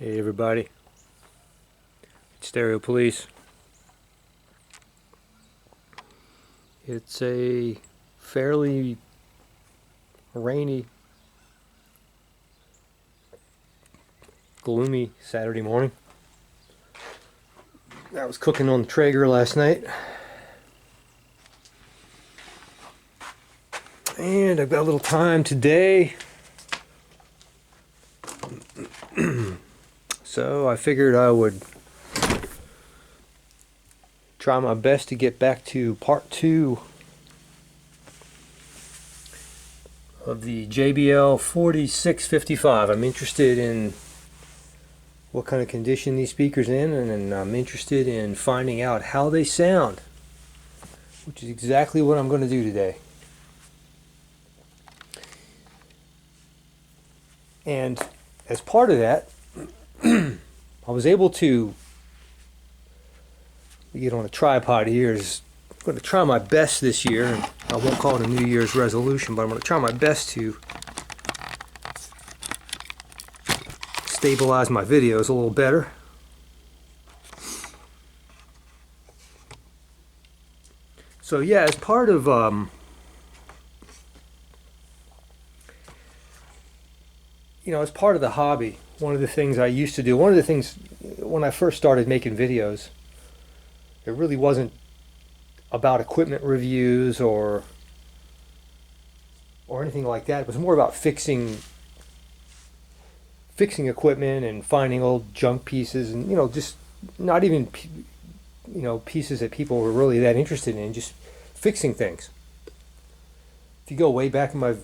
Hey everybody, it's Stereo Police. It's a fairly rainy, gloomy Saturday morning. I was cooking on the Traeger last night, and I've got a little time today. So I figured I would try my best to get back to part 2 of the JBL 4655. I'm interested in what kind of condition these speakers in, and I'm interested in finding out how they sound, which is exactly what I'm going to do today. And as part of that, I was able to get on a tripod here. I'm going to try my best this year, and I won't call it a New Year's resolution, but I'm going to try my best to stabilize my videos a little better. So yeah, as part of as part of the hobby, one of the things I used to do, one of the things when I first started making videos, it really wasn't about equipment reviews or anything like that. It was more about fixing equipment and finding old junk pieces, and just not even pieces that people were really that interested in, just fixing things. If you go way back in my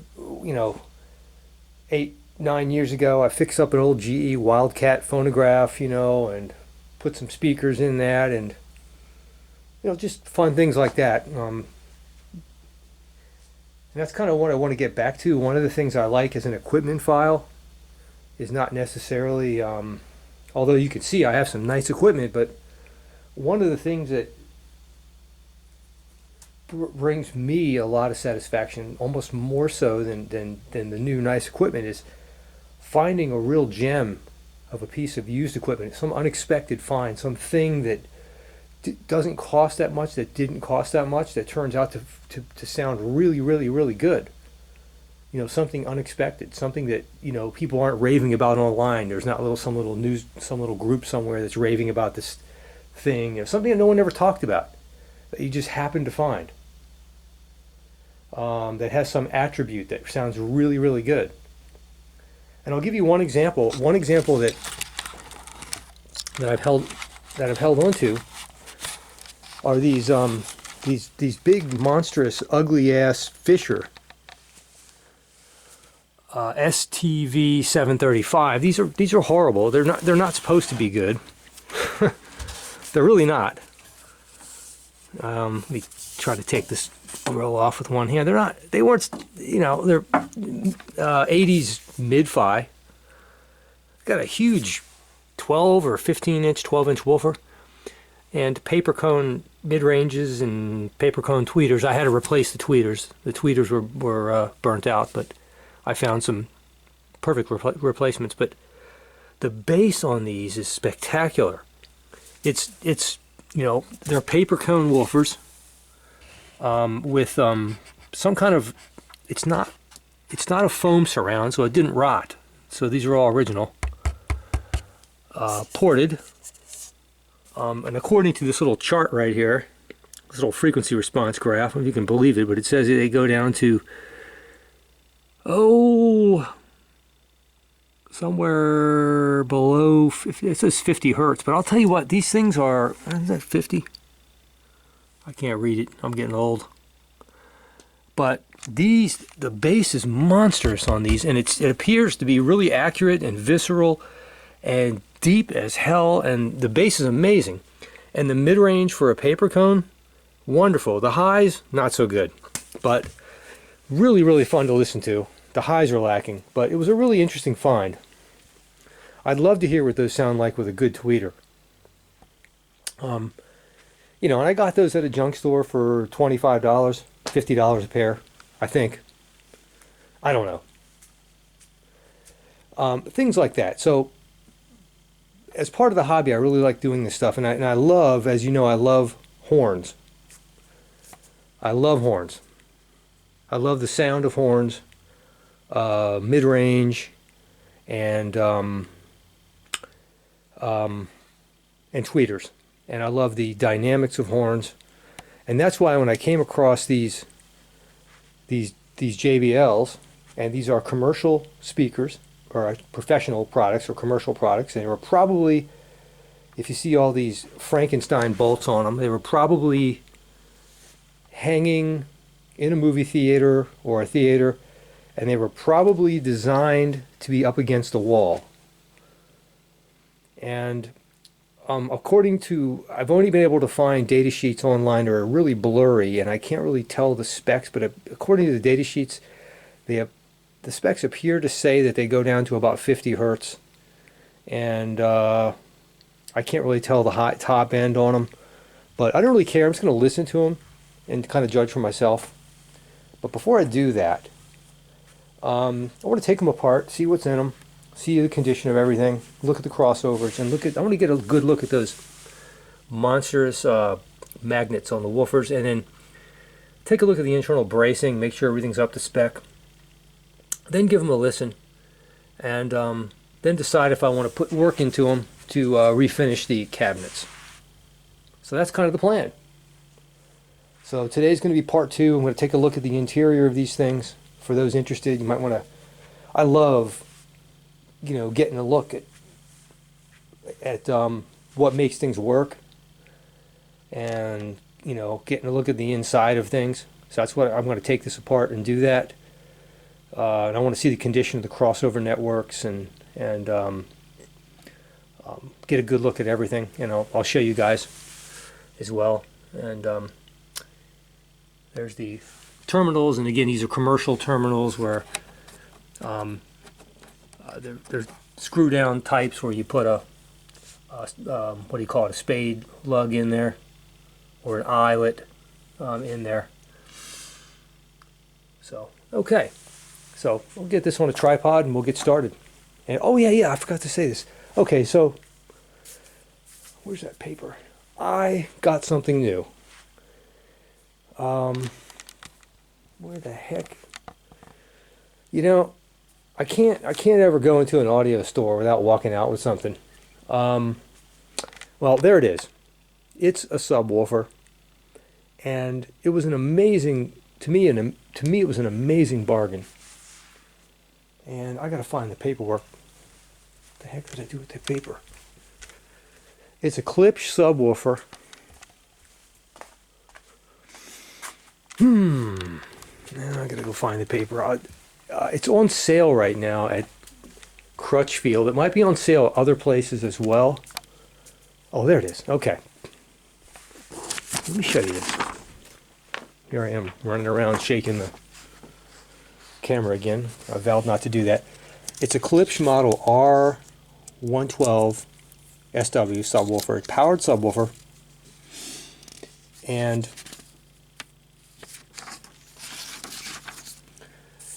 8-9 years ago, I fixed up an old GE Wildcat phonograph, and put some speakers in that, and just fun things like that. And that's kind of what I want to get back to. One of the things I like as an equipment file is not necessarily, although you can see I have some nice equipment, but one of the things that brings me a lot of satisfaction, almost more so than the new nice equipment, is finding a real gem of a piece of used equipment, some unexpected find, something that doesn't cost that much, that didn't cost that much, that turns out to sound really, really, really good. Something unexpected, something that people aren't raving about online. There's not some little group somewhere that's raving about this thing, something that no one ever talked about, that you just happen to find, that has some attribute that sounds really, really good. And I'll give you one example. One example that I've held onto are these big, monstrous, ugly ass Fisher STV 735. These are horrible. They're not supposed to be good. They're really not. Let me try to take this grill off with one hand. They weren't. They're 80s mid-fi. Got a huge 12 or 15-inch, 12-inch woofer, and paper cone mid-ranges and paper cone tweeters. I had to replace the tweeters. The tweeters were burnt out, but I found some perfect replacements. But the bass on these is spectacular. It's they're paper cone woofers with some kind of, it's not a foam surround, so it didn't rot. So these are all original, ported, and according to this little chart right here, this little frequency response graph, if you can believe it, but it says they go down to somewhere below 50, it says 50 hertz, but I'll tell you what, these things are, is that 50? I can't read it, I'm getting old. But the bass is monstrous on these, and it appears to be really accurate and visceral and deep as hell, and the bass is amazing. And the mid-range for a paper cone, wonderful. The highs, not so good, but really, really fun to listen to. The highs are lacking, but it was a really interesting find. I'd love to hear what those sound like with a good tweeter. And I got those at a junk store for $25, $50 a pair, I think. I don't know. Things like that. So as part of the hobby, I really like doing this stuff, and I love, as you know, I love horns. I love horns. I love the sound of horns, mid-range, and tweeters. And I love the dynamics of horns, and that's why when I came across these JBLs, and these are commercial speakers, or professional products or commercial products, and they were probably, if you see all these Frankenstein bolts on them, they were probably hanging in a movie theater or a theater, and they were probably designed to be up against the wall. And according to, I've only been able to find data sheets online that are really blurry, and I can't really tell the specs, but according to the data sheets, the specs appear to say that they go down to about 50 hertz, and I can't really tell the top end on them, but I don't really care. I'm just going to listen to them and kind of judge for myself. But before I do that, I want to take them apart, see what's in them, see the condition of everything, look at the crossovers, and I want to get a good look at those monstrous magnets on the woofers, and then take a look at the internal bracing, make sure everything's up to spec. Then give them a listen, and then decide if I want to put work into them to refinish the cabinets. So that's kind of the plan. So today's going to be part 2. I'm going to take a look at the interior of these things. For those interested, you might want to, I love, getting a look at what makes things work, and getting a look at the inside of things. So that's what I'm going to take this apart and do that. And I want to see the condition of the crossover networks and get a good look at everything. I'll show you guys as well. And there's the terminals, and again, these are commercial terminals where they're screw down types where you put a what do you call it, a spade lug in there, or an eyelet in there. So okay, so we'll get this on a tripod and we'll get started. And oh yeah, I forgot to say this. Okay, so where's that paper? I got something new. Where the heck? I can't ever go into an audio store without walking out with something. Well, there it is. It's a subwoofer, and it was an amazing, to me it was an amazing bargain. And I gotta find the paperwork. What the heck did I do with the paper? It's a Klipsch subwoofer. Now I gotta go find the paper. It's on sale right now at Crutchfield. It might be on sale other places as well. Oh, there it is. Okay. Let me show you this. Here I am running around shaking the camera again. I vowed not to do that. It's a Klipsch model R112 SW subwoofer, powered subwoofer, and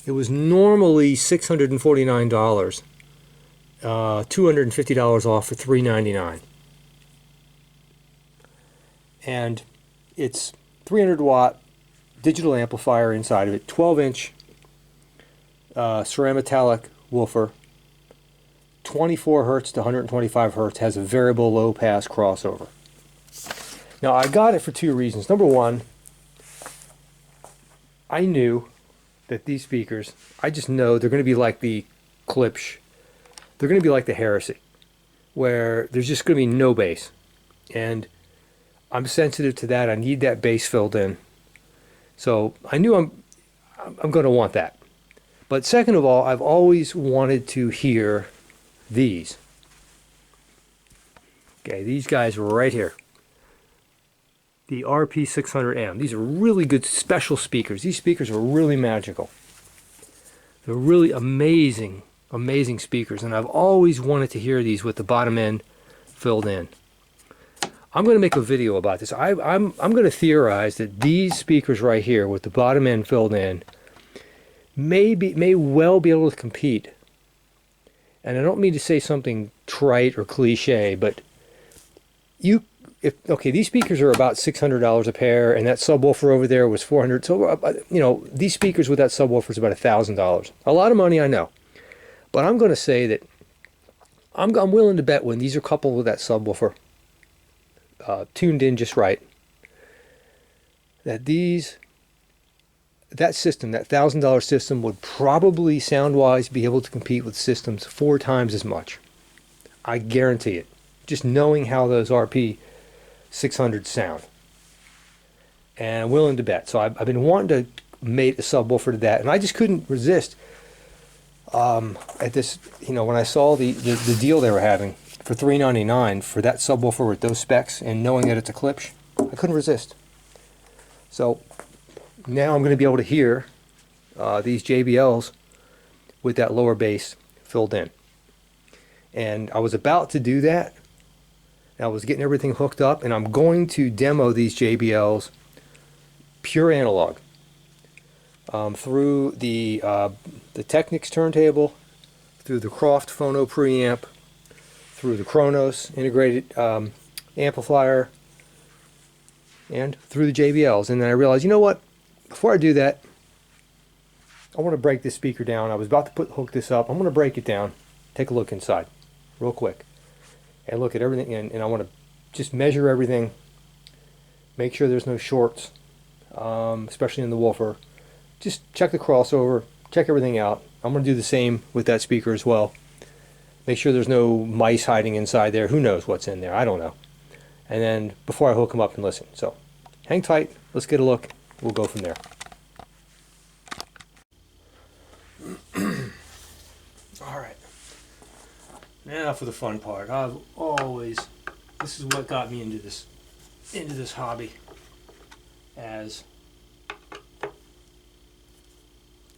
it was normally $649, $250 off for $399, and it's 300 watt digital amplifier inside of it, 12-inch ceramic woofer, 24 hertz to 125 hertz, has a variable low pass crossover. Now I got it for 2 reasons. Number one, I knew that these speakers, I just know they're going to be like the Klipsch. They're going to be like the Heresy, where there's just going to be no bass. And I'm sensitive to that. I need that bass filled in. So I knew I'm going to want that. But second of all, I've always wanted to hear these. Okay, these guys were right here. The RP600M. These are really good special speakers. These speakers are really magical. They're really amazing speakers, and I've always wanted to hear these with the bottom end filled in. I'm going to make a video about this. I'm going to theorize that these speakers right here with the bottom end filled in may well be able to compete. And I don't mean to say something trite or cliche, but okay, these speakers are about $600 a pair, and that subwoofer over there was $400. So you know, these speakers with that subwoofer is about $1,000. A lot of money, I know, but I'm going to say that I'm willing to bet when these are coupled with that subwoofer, tuned in just right, that that system, that $1,000 system, would probably sound-wise be able to compete with systems 4 times as much. I guarantee it. Just knowing how those RP600s sound. And I'm willing to bet. So I've been wanting to mate a subwoofer to that, and I just couldn't resist at this, you know, when I saw the deal they were having for $399 for that subwoofer with those specs, and knowing that it's a Klipsch, I couldn't resist. So now I'm going to be able to hear these JBLs with that lower bass filled in. And I was about to do that. I was getting everything hooked up, and I'm going to demo these JBLs pure analog through the Technics turntable, through the Croft Phono preamp, through the Kronos integrated amplifier, and through the JBLs. And then I realized, you know what? Before I do that, I want to break this speaker down. I was about to hook this up. I'm going to break it down, take a look inside real quick, and look at everything, and I want to just measure everything, make sure there's no shorts, especially in the woofer. Just check the crossover, check everything out. I'm going to do the same with that speaker as well. Make sure there's no mice hiding inside there. Who knows what's in there? I don't know. And then before I hook them up and listen. So hang tight, let's get a look. We'll go from there. All right. Now for the fun part. This is what got me into this hobby as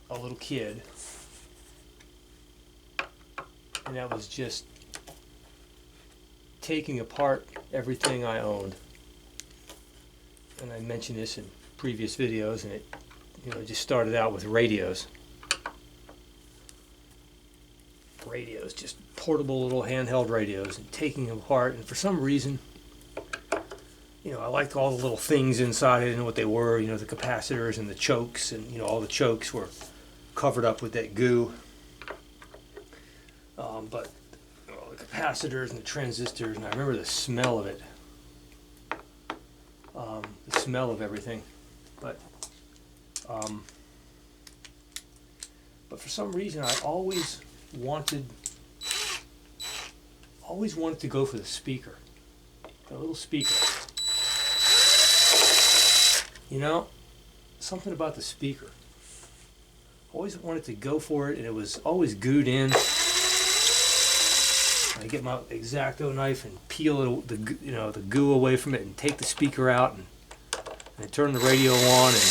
a little kid. And that was just taking apart everything I owned. And I mentioned this in previous videos, and it, you know, just started out with radios. Just portable little handheld radios, and taking them apart. And for some reason, you know, I liked all the little things inside. I didn't know what they were, you know, the capacitors and the chokes, and you know, all the chokes were covered up with that goo. But the capacitors and the transistors, and I remember the smell of it, the smell of everything. But for some reason, I always wanted to go for the speaker, the little speaker. You know, something about the speaker. Always wanted to go for it, and it was always gooed in. I get my X-Acto knife and peel the goo away from it, and take the speaker out, and turn the radio on and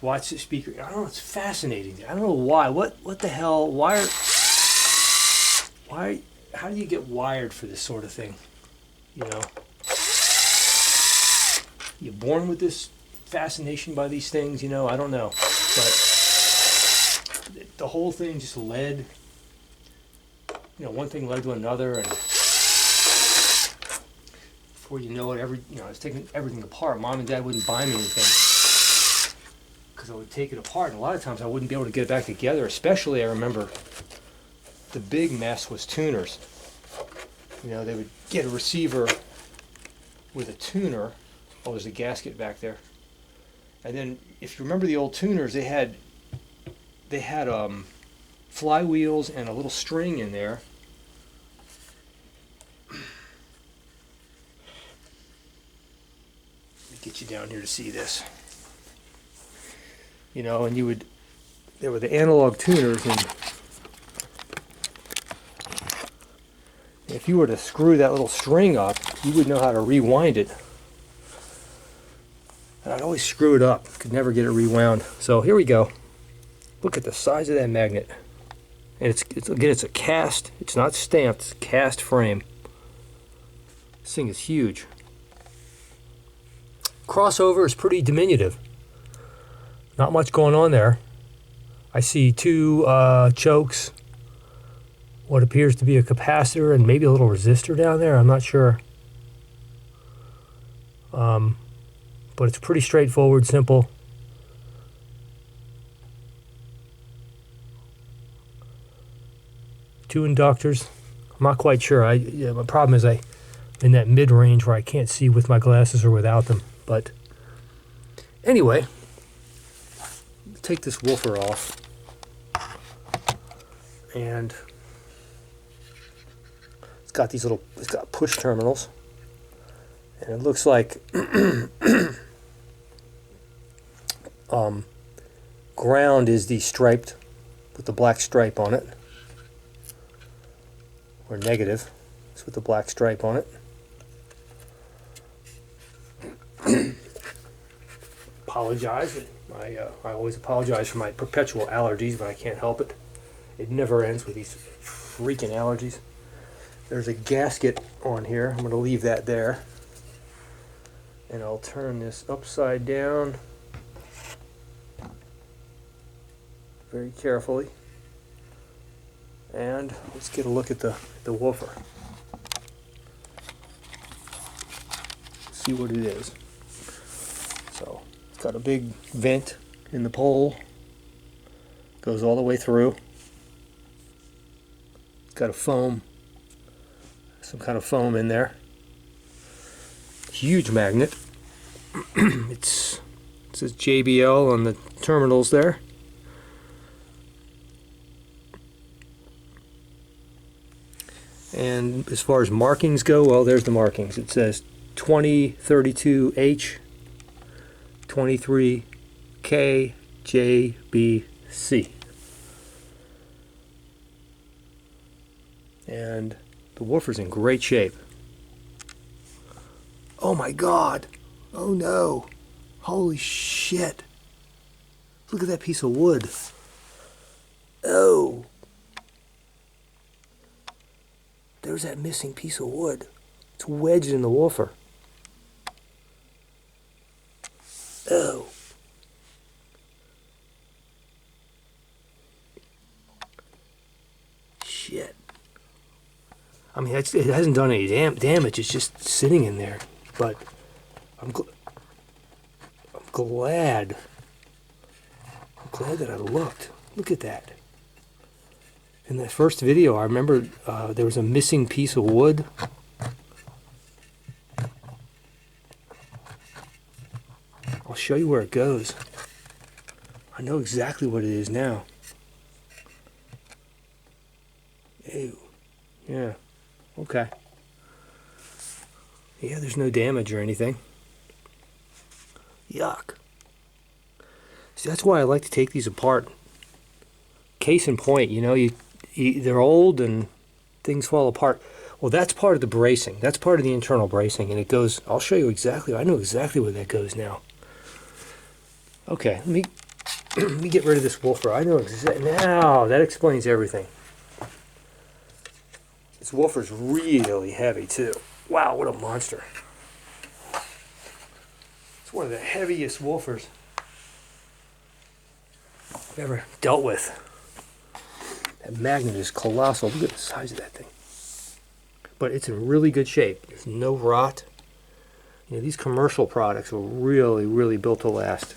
watch the speaker. I don't know. It's fascinating. I don't know why. What the hell? Why? How do you get wired for this sort of thing? You know, you're born with this fascination by these things. You know, I don't know, but the whole thing just led. You know, one thing led to another, and before you know it, I was taking everything apart. Mom and Dad wouldn't buy me anything because I would take it apart, and a lot of times I wouldn't be able to get it back together. Especially, I remember the big mess was tuners. You know, they would get a receiver with a tuner. Oh, there's a gasket back there. And then, if you remember the old tuners, they had flywheels and a little string in there. Let me get you down here to see this. You know, and there were the analog tuners, and if you were to screw that little string up, you would know how to rewind it. And I'd always screw it up, could never get it rewound. So here we go. Look at the size of that magnet. And it's a cast, it's not stamped, it's a cast frame. This thing is huge. Crossover is pretty diminutive. Not much going on there. I see 2 chokes, what appears to be a capacitor and maybe a little resistor down there. I'm not sure. But it's pretty straightforward, simple. Two inductors. I'm not quite sure. My problem is I'm in that mid-range where I can't see with my glasses or without them. But anyway, take this woofer off. And it's got push terminals. And it looks like ground is the striped with the black stripe on it, or negative is with the black stripe on it. Apologize. I always apologize for my perpetual allergies, but I can't help it. It never ends with these freaking allergies. There's a gasket on here. I'm going to leave that there. And I'll turn this upside down very carefully. And let's get a look at the woofer. See what it is. So it's got a big vent in the pole. Goes all the way through. It's got some kind of foam in there. Huge magnet. It says JBL on the terminals there. And as far as markings go, well, there's the markings. It says 2032H, 23K, JBC. And the woofer's in great shape. Oh my God. Oh no. Holy shit. Look at that piece of wood. Oh. There's that missing piece of wood. It's wedged in the woofer. Oh. Shit. I mean, it hasn't done any damage. It's just sitting in there. But I'm glad. I'm glad that I looked. Look at that. In that first video, I remember there was a missing piece of wood. I'll show you where it goes. I know exactly what it is now. Ew. Yeah. Okay. Yeah, there's no damage or anything. Yuck. See, that's why I like to take these apart. Case in point, you know, they're old and things fall apart. Well, that's part of the bracing. That's part of the internal bracing, and it goes. I'll show you exactly. I know exactly where that goes now. Okay, let me get rid of this woofer. I know exactly now. That explains everything. This woofer's really heavy too. Wow, what a monster! It's one of the heaviest woofers I've ever dealt with. That magnet is colossal. Look at the size of that thing. But it's in really good shape. There's no rot. You know, these commercial products were really, really built to last.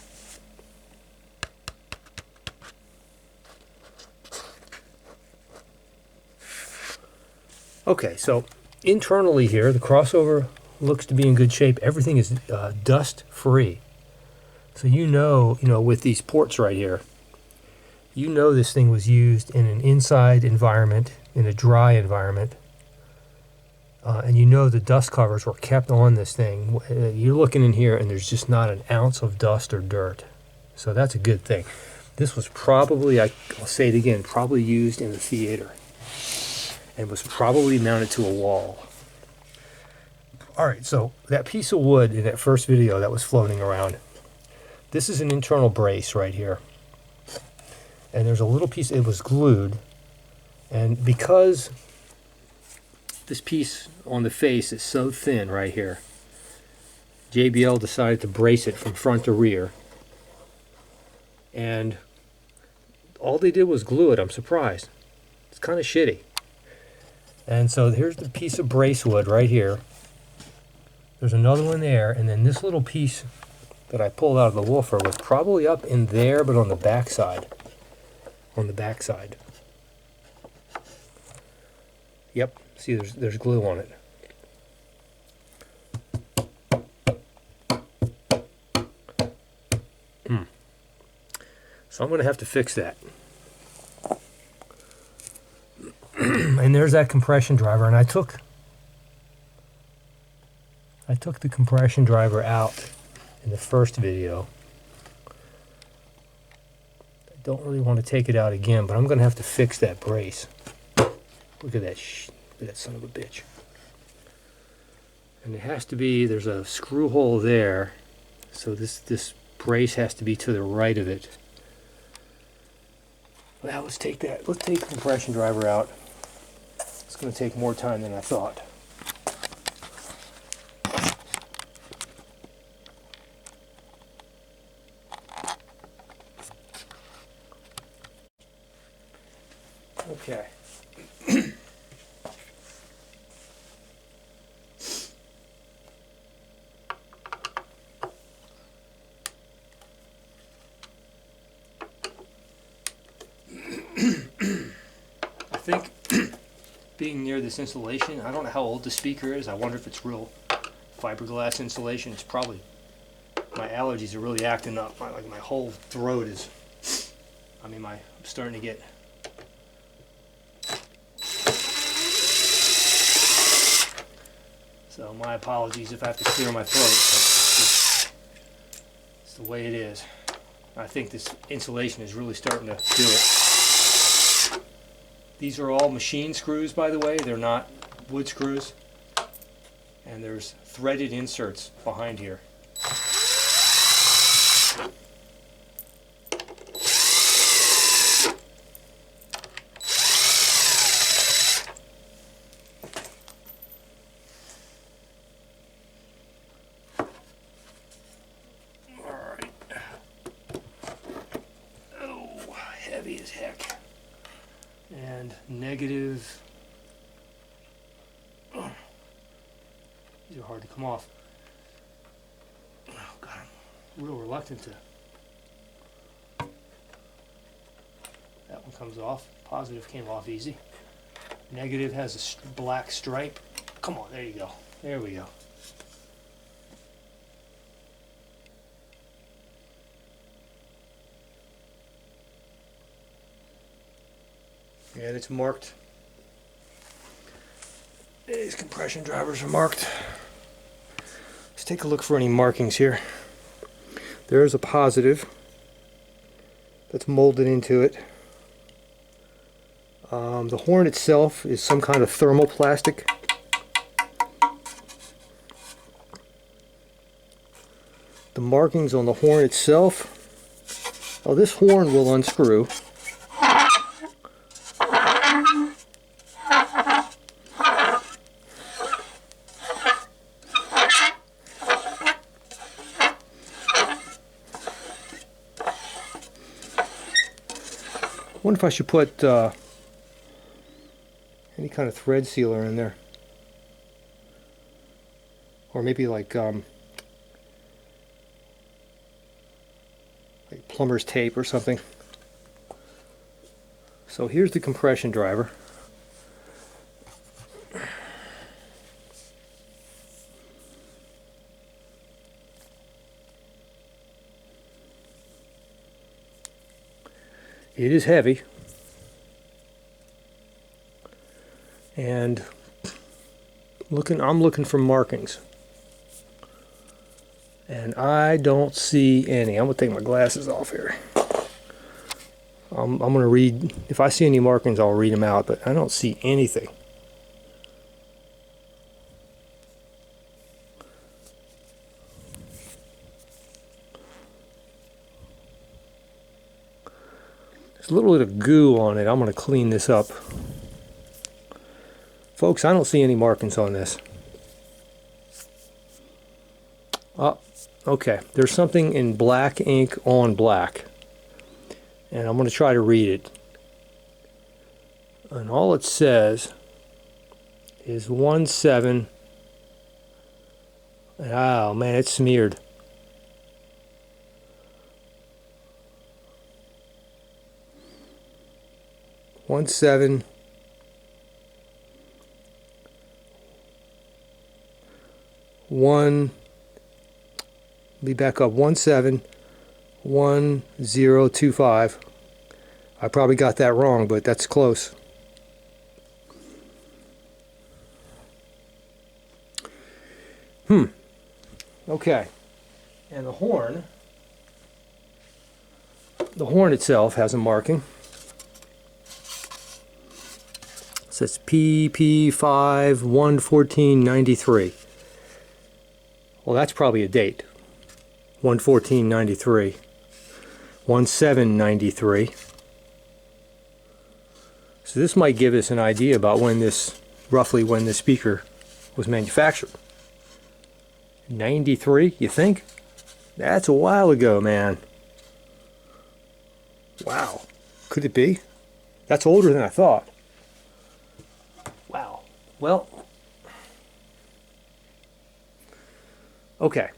Okay, so internally here, the crossover looks to be in good shape. Everything is dust free. So you know, with these ports right here, you know this thing was used in an inside environment, in a dry environment, and you know the dust covers were kept on this thing. You're looking in here and there's just not an ounce of dust or dirt. So that's a good thing. This was probably, I'll say it again, probably used in the theater and was probably mounted to a wall. All right, so that piece of wood in that first video that was floating around, this is an internal brace right here. And there's a little piece, it was glued, and because this piece on the face is so thin right here, JBL decided to brace it from front to rear. And all they did was glue it. I'm surprised. It's kind of shitty. And so here's the piece of brace wood right here. There's another one there, and then this little piece that I pulled out of the woofer was probably up in there, but on the back side. On the back side. Yep, see there's glue on it. So I'm going to have to fix that. And there's that compression driver, and I took the compression driver out in the first video. I don't really want to take it out again, but I'm going to have to fix that brace. Look at that son of a bitch. And it has to be, there's a screw hole there, so this brace has to be to the right of it. Well, let's take the compression driver out. It's going to take more time than I thought. Okay. I think being near this insulation, I don't know how old the speaker is. I wonder if it's real fiberglass insulation. It's probably, my allergies are really acting up. My whole throat is, I'm starting to get, so my apologies if I have to clear my throat, but it's the way it is. I think this insulation is really starting to do it. These are all machine screws, by the way. They're not wood screws. And there's threaded inserts behind here. Alright. Oh, heavy as heck. And negative. Oh, these are hard to come off. Oh God, I'm real reluctant to. That one comes off. Positive came off easy. Negative has a black stripe. Come on, there you go. There we go. And it's marked. These compression drivers are marked. Let's take a look for any markings here. There's a positive that's molded into it. The horn itself is some kind of thermoplastic. The markings on the horn itself. Oh, this horn will unscrew. I wonder if I should put any kind of thread sealer in there, or maybe like plumber's tape or something. So here's the compression driver. It is heavy, and I'm looking for markings, and I don't see any. I'm gonna take my glasses off here. I'm gonna read. If I see any markings, I'll read them out, but I don't see anything. There's a little bit of goo on it. I'm going to clean this up. Folks, I don't see any markings on this. Oh, okay. There's something in black ink on black. And I'm going to try to read it. And all it says is 1.7. Oh man, it's smeared. One seven. Be back up 171025. I probably got that wrong, but that's close. Okay. And the horn itself has a marking. It says PP5 11493. Well, that's probably a date. 11493. 1793. So this might give us an idea about roughly when this speaker was manufactured. 93, you think? That's a while ago, man. Wow. Could it be? That's older than I thought. Wow. Well, okay.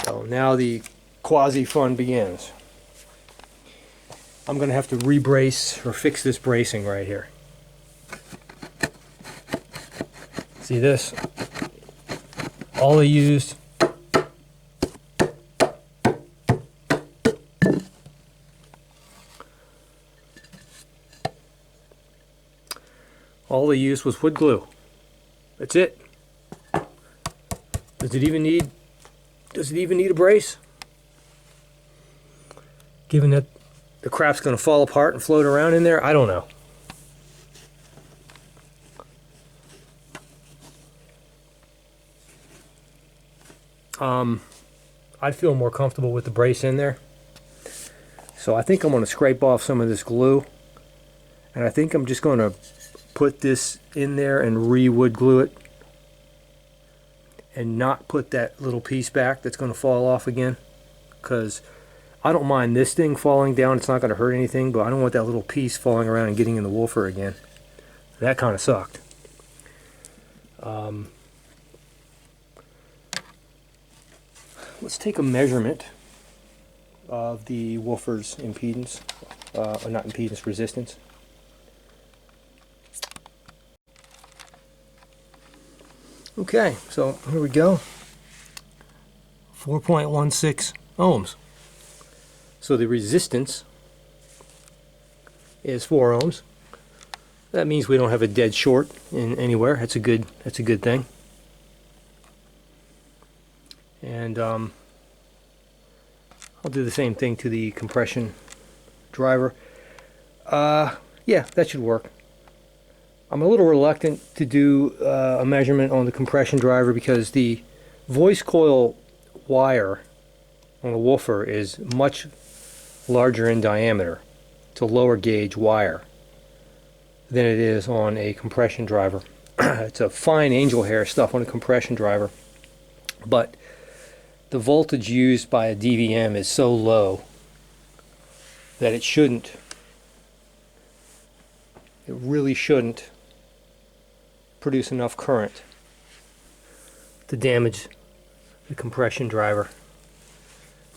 So now the quasi-fun begins. I'm going to have to re-brace or fix this bracing right here. See this? All they used was wood glue. That's it. Does it even need a brace? Given that the crap's going to fall apart and float around in there, I don't know. I'd feel more comfortable with the brace in there. So I think I'm going to scrape off some of this glue, and I think I'm just going to put this in there and re-wood glue it and not put that little piece back that's going to fall off again, because I don't mind this thing falling down. It's not going to hurt anything, but I don't want that little piece falling around and getting in the woofer again. That kind of sucked. Let's take a measurement of the woofer's impedance, or not impedance, resistance. Okay, so here we go. 4.16 ohms. So the resistance is 4 ohms. That means we don't have a dead short in anywhere. That's a good thing. And I'll do the same thing to the compression driver. Yeah, that should work. I'm a little reluctant to do a measurement on the compression driver because the voice coil wire on a woofer is much larger in diameter. It's a lower gauge wire than it is on a compression driver. It's a fine angel hair stuff on a compression driver, but the voltage used by a DVM is so low that it really shouldn't produce enough current to damage the compression driver.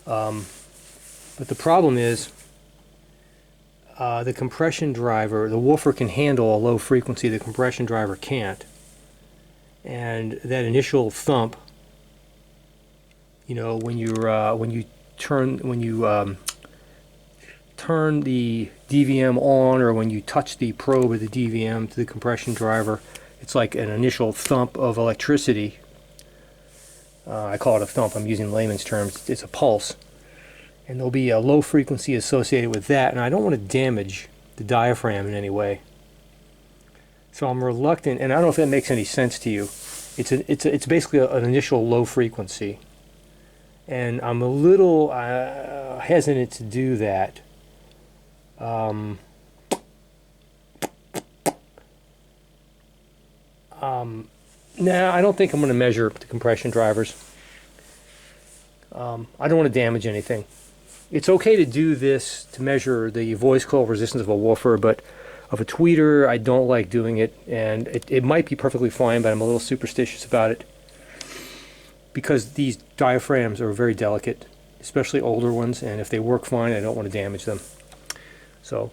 But the problem is the compression driver, the woofer can handle a low frequency, the compression driver can't. And that initial thump, you know, when you turn the DVM on, or when you touch the probe of the DVM to the compression driver, it's like an initial thump of electricity. I call it a thump. I'm using layman's terms. It's a pulse. And there'll be a low frequency associated with that, and I don't want to damage the diaphragm in any way. So I'm reluctant, and I don't know if that makes any sense to you. It's basically an initial low frequency. And I'm a little hesitant to do that. Nah, I don't think I'm going to measure the compression drivers. I don't want to damage anything. It's okay to do this to measure the voice coil resistance of a woofer, but of a tweeter. I don't like doing it, and it might be perfectly fine, but I'm a little superstitious about it because these diaphragms are very delicate, especially older ones, and if they work fine, I don't want to damage them. So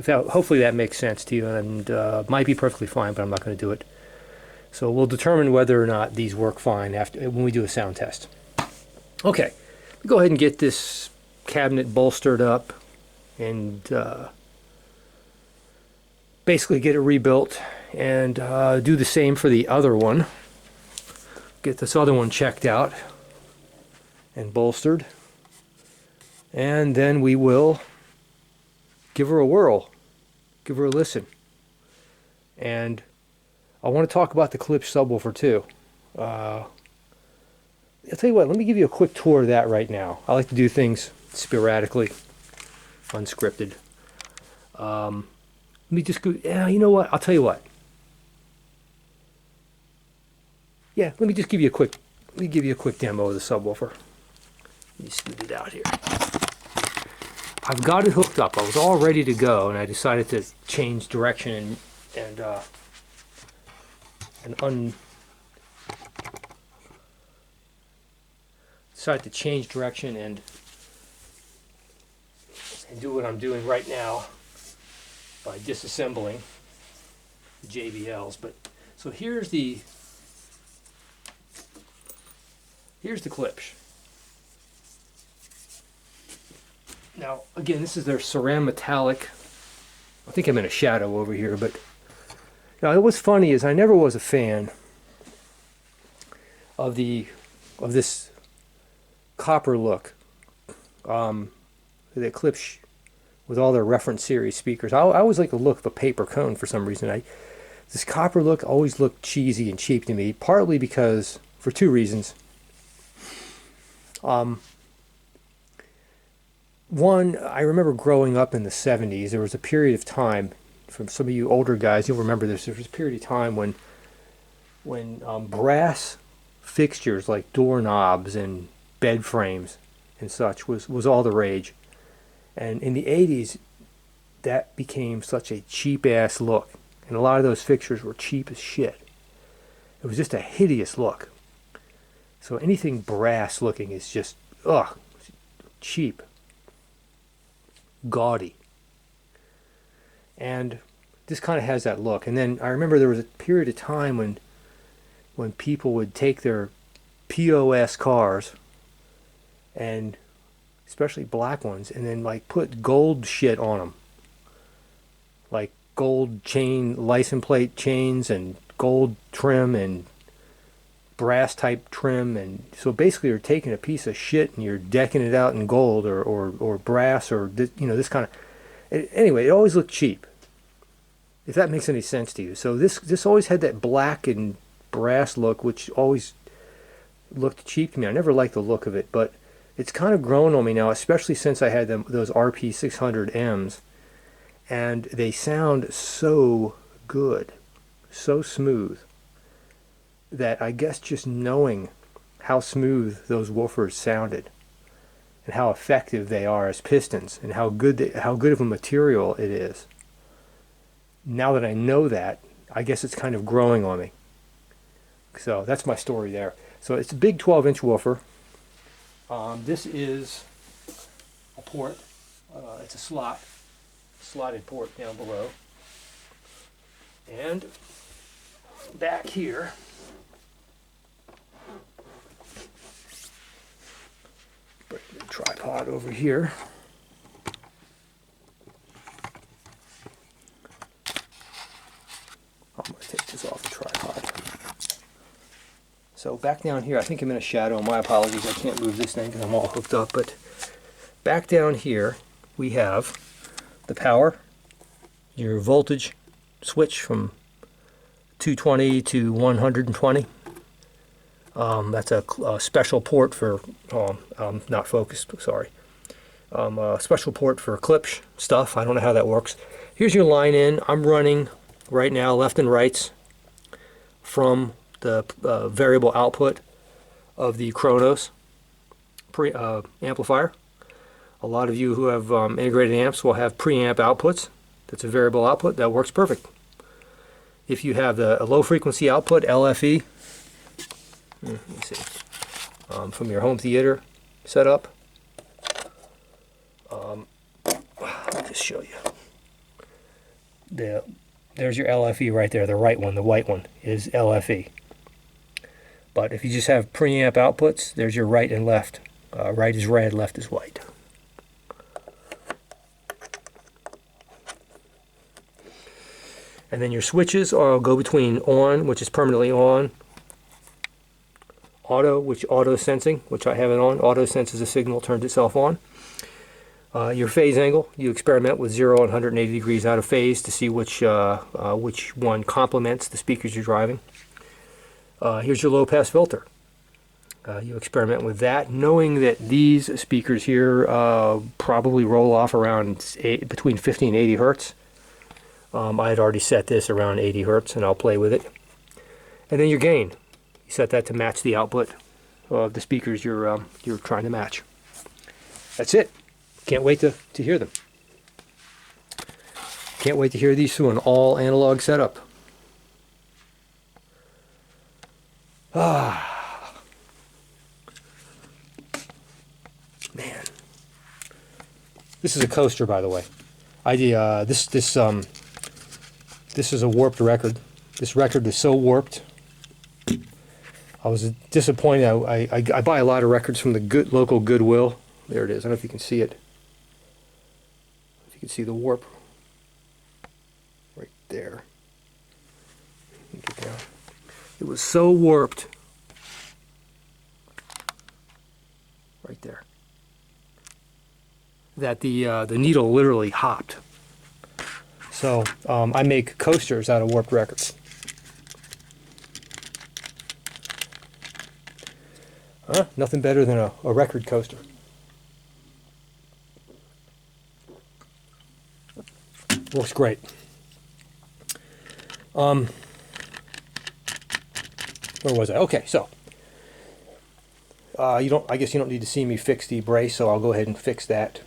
hopefully that makes sense to you, and might be perfectly fine, but I'm not going to do it. So we'll determine whether or not these work fine when we do a sound test. Okay, go ahead and get this cabinet bolstered up and basically get it rebuilt, and do the same for the other one. Get this other one checked out and bolstered, and then we will give her a whirl, give her a listen. And I want to talk about the Klipsch subwoofer too. I'll tell you what, let me give you a quick tour of that right now. I like to do things sporadically, unscripted. Let me just go, yeah, you know what, I'll tell you what. Yeah, let me give you a quick demo of the subwoofer. Let me scoot it out here. I've got it hooked up. I was all ready to go, and I decided to change direction decided to change direction and do what I'm doing right now by disassembling the JBLs. But so here's the Klipsch. Now, again, this is their ceramic-metallic. I think I'm in a shadow over here, but now what's funny is I never was a fan of this copper look. The Klipsch with all their reference series speakers. I always like the look of a paper cone for some reason. This copper look always looked cheesy and cheap to me, partly because, for two reasons. One, I remember growing up in the 70s, there was a period of time, from some of you older guys, you'll remember this, there was a period of time when brass fixtures like doorknobs and bed frames and such was all the rage. And in the 80s, that became such a cheap-ass look. And a lot of those fixtures were cheap as shit. It was just a hideous look. So anything brass looking is just, cheap. Gaudy. And this kind of has that look. And then I remember there was a period of time when people would take their POS cars, and especially black ones, and then like put gold shit on them, like gold chain license plate chains and gold trim and brass type trim. And so basically you're taking a piece of shit and you're decking it out in gold or brass or this kind of, anyway, it always looked cheap, if that makes any sense to you. So this always had that black and brass look, which always looked cheap to me. I never liked the look of it, but it's kind of grown on me now, especially since I had those RP600Ms, and they sound so good, so smooth, that I guess just knowing how smooth those woofers sounded and how effective they are as pistons and how good of a material it is, now that I know that, I guess it's kind of growing on me. So that's my story there. So it's a big 12-inch woofer. This is a port. It's a slotted port down below. And back here, bring the tripod over here. I'm going to take this off the tripod. So back down here, I think I'm in a shadow. My apologies, I can't move this thing because I'm all hooked up. But back down here, we have the power, your voltage switch from 220 to 120. That's a special port for, not focused, sorry. A special port for Klipsch stuff. I don't know how that works. Here's your line in. I'm running right now left and rights from the variable output of the Kronos amplifier. A lot of you who have integrated amps will have preamp outputs, that's a variable output, that works perfect. If you have a low frequency output, LFE, let me see, from your home theater setup, let me just show you. There's your LFE right there, the right one, the white one is LFE. But if you just have preamp outputs, there's your right and left. Right is red, left is white. And then your switches go between on, which is permanently on, auto, which auto sensing, which I have it on. Auto senses a signal, turns itself on. Your phase angle, you experiment with 0 and 180 degrees out of phase to see which one complements the speakers you're driving. Here's your low pass filter. You experiment with that, knowing that these speakers here probably roll off around between 50 and 80 hertz. I had already set this around 80 hertz, and I'll play with it. And then your gain, you set that to match the output of the speakers you're trying to match. That's it. Can't wait to hear them. Can't wait to hear these through an all analog setup. Ah, man, this is a coaster, by the way. This is a warped record. This record is so warped. I was disappointed. I buy a lot of records from the local Goodwill. There it is. I don't know if you can see it. If you can see the warp right there. Get down. It was so warped. Right there. That the needle literally hopped. So I make coasters out of warped records. Nothing better than a record coaster. Works great. Where was I? Okay, so I guess you don't need to see me fix the brace, so I'll go ahead and fix that.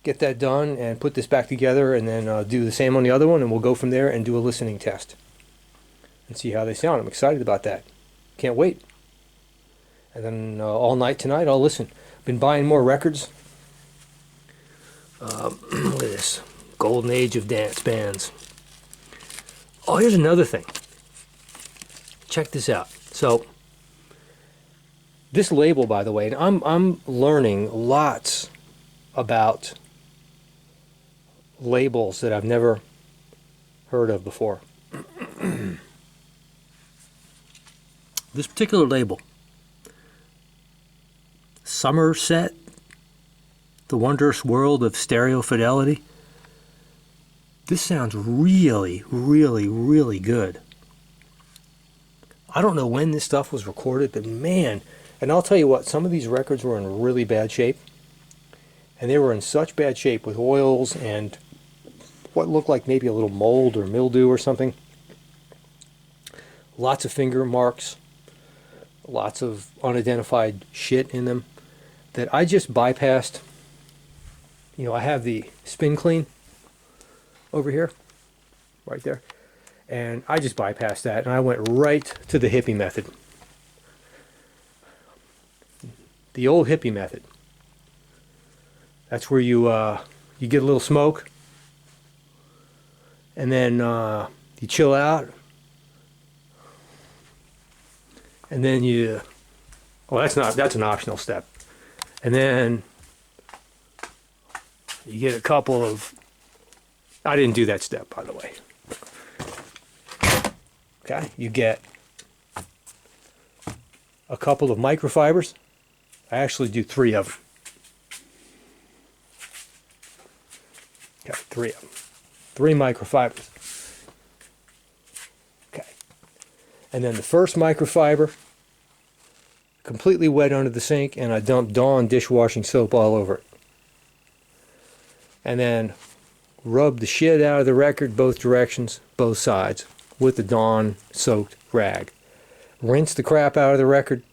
Get that done and put this back together, and then do the same on the other one, and we'll go from there and do a listening test and see how they sound. I'm excited about that. Can't wait. And then all night tonight I'll listen. Been buying more records. Look at this. Golden age of dance bands. Oh, here's another thing. Check this out. So this label, by the way, and I'm learning lots about labels that I've never heard of before. This particular label, Somerset, The Wondrous World of Stereo Fidelity. This sounds really, really, really good. I don't know when this stuff was recorded, but man, and I'll tell you what, some of these records were in really bad shape. And they were in such bad shape with oils and what looked like maybe a little mold or mildew or something. Lots of finger marks. Lots of unidentified shit in them that I just bypassed. You know, I have the spin clean over here, right there. And I just bypassed that and I went right to the hippie method. The old hippie method. That's where you get a little smoke, and then you chill out, and then that's an optional step, and then you get a couple of. I didn't do that step, by the way. Okay, you get a couple of microfibers. I actually do 3 of them. Okay, 3 of them. 3 microfibers. Okay. And then the first microfiber, completely wet under the sink, and I dump Dawn dishwashing soap all over it. And then rub the shit out of the record, both directions, both sides, with the Dawn soaked rag. Rinse the crap out of the record.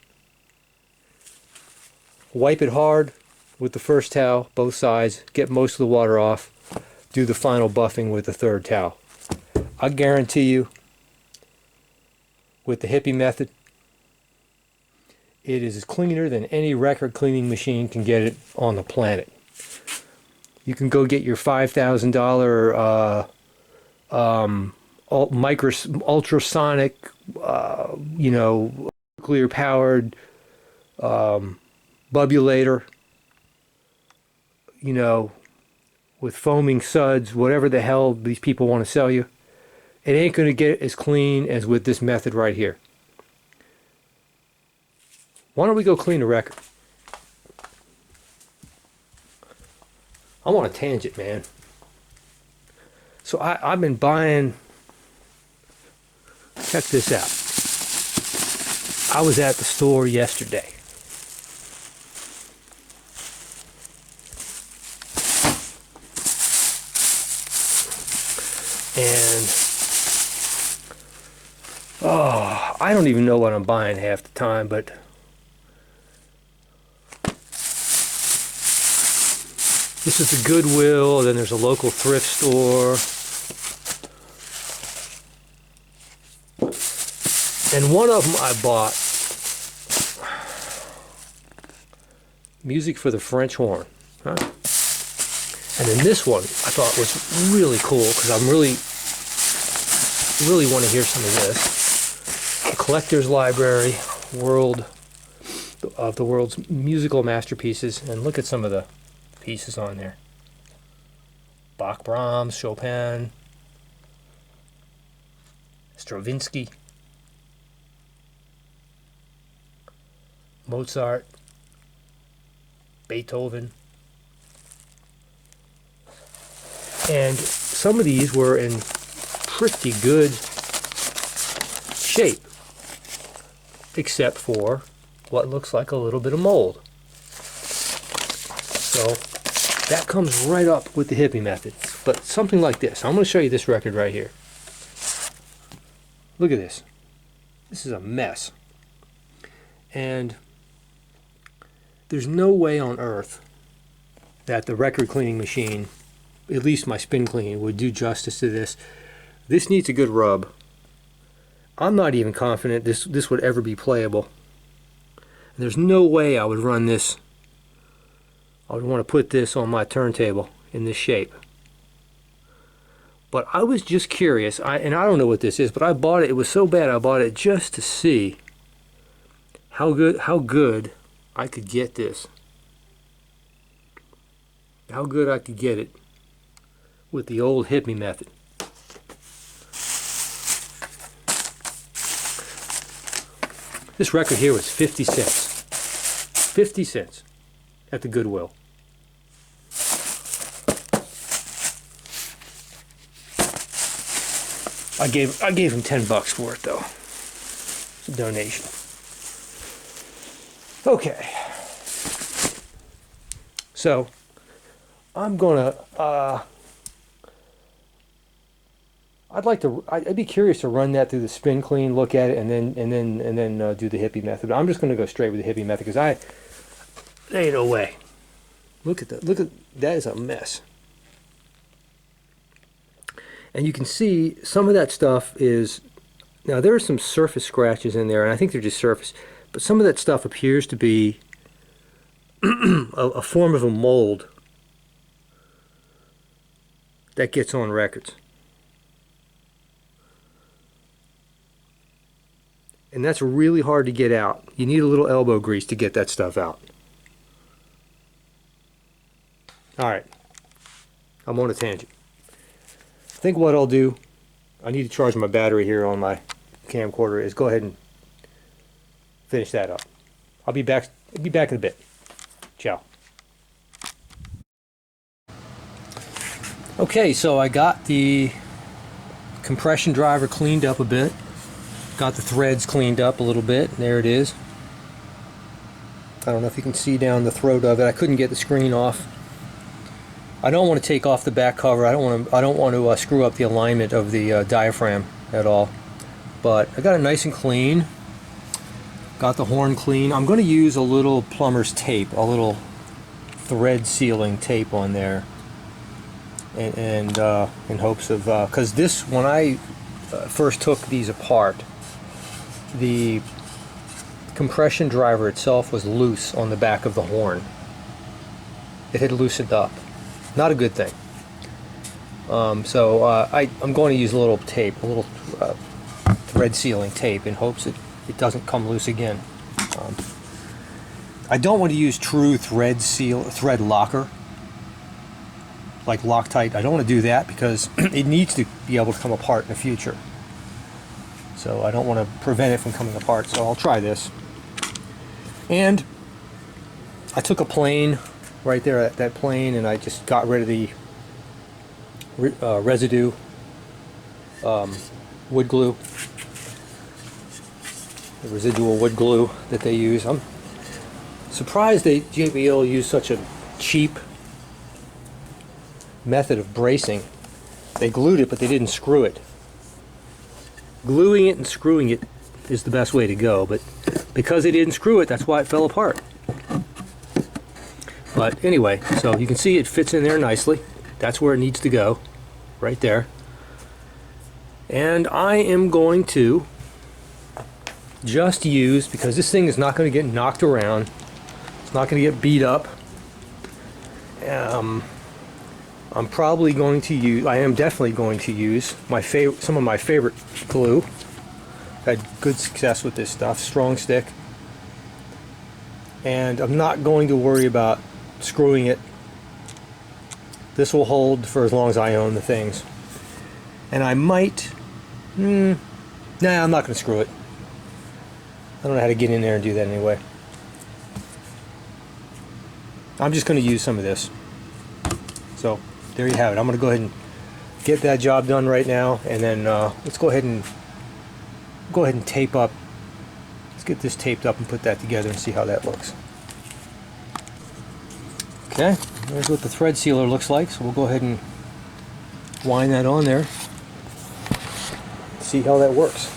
Wipe it hard with the first towel, both sides, get most of the water off, do the final buffing with the third towel. I guarantee you, with the hippie method, it is cleaner than any record cleaning machine can get it on the planet. You can go get your $5,000 ultrasonic, you know, nuclear powered bubulator, you know, with foaming suds, whatever the hell these people want to sell you. It ain't going to get as clean as with this method right here. Why don't we go clean the record? I'm on a tangent, man. So I've been buying, check this out. I was at the store yesterday. And, oh, I don't even know what I'm buying half the time, but this is the Goodwill, then there's a local thrift store. And one of them I bought, music for the French horn. Huh? And then this one I thought was really cool because I'm really want to hear some of this. A collector's library, world of the world's musical masterpieces. And look at some of the pieces on there. Bach, Brahms, Chopin, Stravinsky, Mozart, Beethoven. And some of these were in pretty good shape, except for what looks like a little bit of mold. So that comes right up with the hippie method. But something like this. I'm going to show you this record right here. Look at this. This is a mess. And there's no way on earth that the record cleaning machine, at least my spin cleaning, would do justice to this. This needs a good rub. I'm not even confident this would ever be playable. And there's no way I would run this. I would want to put this on my turntable in this shape. But I was just curious, and I don't know what this is, but I bought it. It was so bad I bought it just to see how good I could get this. How good I could get it with the old hippie method. This record here was 50 cents. 50 cents at the Goodwill. I gave him 10 bucks for it though. It's a donation. Okay. So I'm gonna I'd be curious to run that through the spin clean, look at it, and then do the hippie method. But I'm just gonna go straight with the hippie method because there ain't no way. Look at that is a mess. And you can see some of that stuff is, now there are some surface scratches in there, and I think they're just surface, but some of that stuff appears to be a form of a mold that gets on records. And that's really hard to get out. You need a little elbow grease to get that stuff out. Alright, I'm on a tangent. I think what I'll do, I need to charge my battery here on my camcorder, is go ahead and finish that up. I'll be back in a bit. Ciao. Okay, so I got the compression driver cleaned up a bit. Got the threads cleaned up a little bit. There it is. I don't know if you can see down the throat of it. I couldn't get the screen off. I don't want to take off the back cover. I don't want to screw up the alignment of the diaphragm at all. But I got it nice and clean. Got the horn clean. I'm going to use a little plumber's tape, a little thread sealing tape on there, and in hopes of, because this, when I first took these apart, the compression driver itself was loose on the back of the horn. It had loosened up. Not a good thing. So I'm going to use a little tape, a little thread sealing tape, in hopes that it doesn't come loose again. I don't want to use true thread locker, like Loctite. I don't want to do that because it needs to be able to come apart in the future. So I don't want to prevent it from coming apart, so I'll try this. And I took a plane right there at that plane, and I just got rid of the residue wood glue, the residual wood glue that they use. I'm surprised JBL used such a cheap method of bracing. They glued it, but they didn't screw it. Gluing it and screwing it is the best way to go, but because they didn't screw it, that's why it fell apart. But anyway, so you can see it fits in there nicely. That's where it needs to go, right there. And I am going to just use, because this thing is not going to get knocked around, it's not going to get beat up. I'm probably going to use, I am definitely going to use some of my favorite glue. Had good success with this stuff, strong stick. And I'm not going to worry about screwing it. This will hold for as long as I own the things. And I might, nah, I'm not going to screw it. I don't know how to get in there and do that anyway. I'm just going to use some of this. So there you have it. I'm going to go ahead and get that job done right now, and then let's go ahead and tape up. Let's get this taped up and put that together and see how that looks. Okay, there's what the thread sealer looks like. So we'll go ahead and wind that on there. See how that works.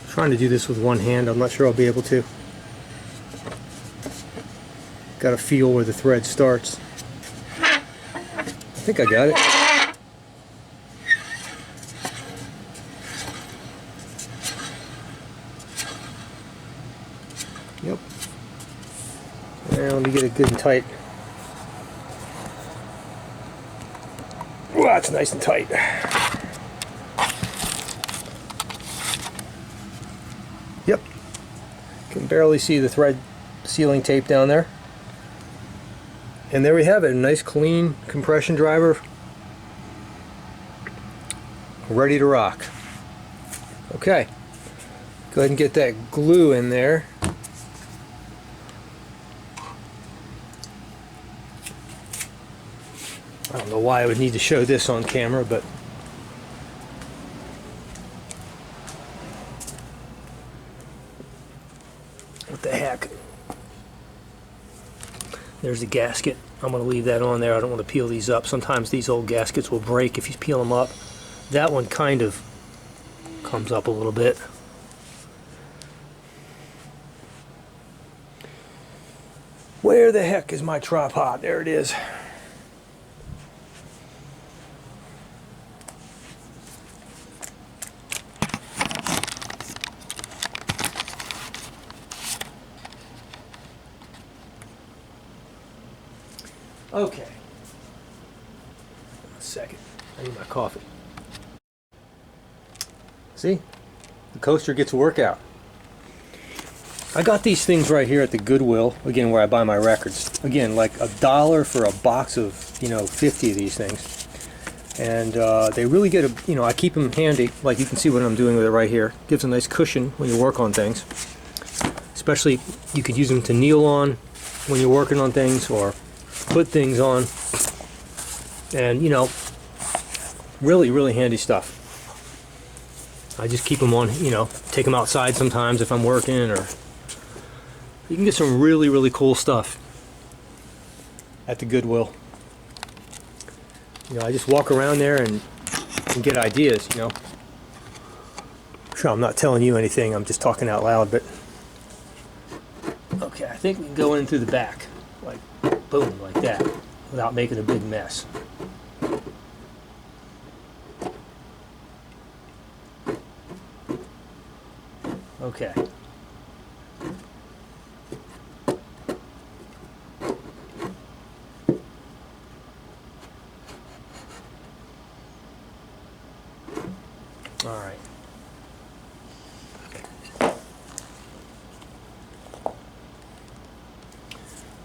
Trying to do this with one hand. I'm not sure I'll be able to. Got to feel where the thread starts. I think I got it. Yep. Now let me get it good and tight. Wow, that's nice and tight. Yep. Can barely see the thread sealing tape down there. And there we have it, a nice clean compression driver, ready to rock. Okay, go ahead and get that glue in there. I don't know why I would need to show this on camera, but what the heck. There's the gasket. I'm going to leave that on there. I don't want to peel these up. Sometimes these old gaskets will break if you peel them up. That one kind of comes up a little bit. Where the heck is my tripod? There it is. Okay. A second. I need my coffee. See? The coaster gets a workout. I got these things right here at the Goodwill, again, where I buy my records. Again, like $1 for a box of, 50 of these things. And they really get a, I keep them handy. Like you can see what I'm doing with it right here. Gives a nice cushion when you work on things. Especially, you could use them to kneel on when you're working on things, or put things on, and really handy stuff. I just keep them on, take them outside sometimes if I'm working, or you can get some really cool stuff. at the Goodwill. You know, I just walk around there and get ideas, you know. Sure, I'm not telling you anything, I'm just talking out loud, but... Okay, I think we can go in through the back, like, boom, like that, without making a big mess. Okay. All right.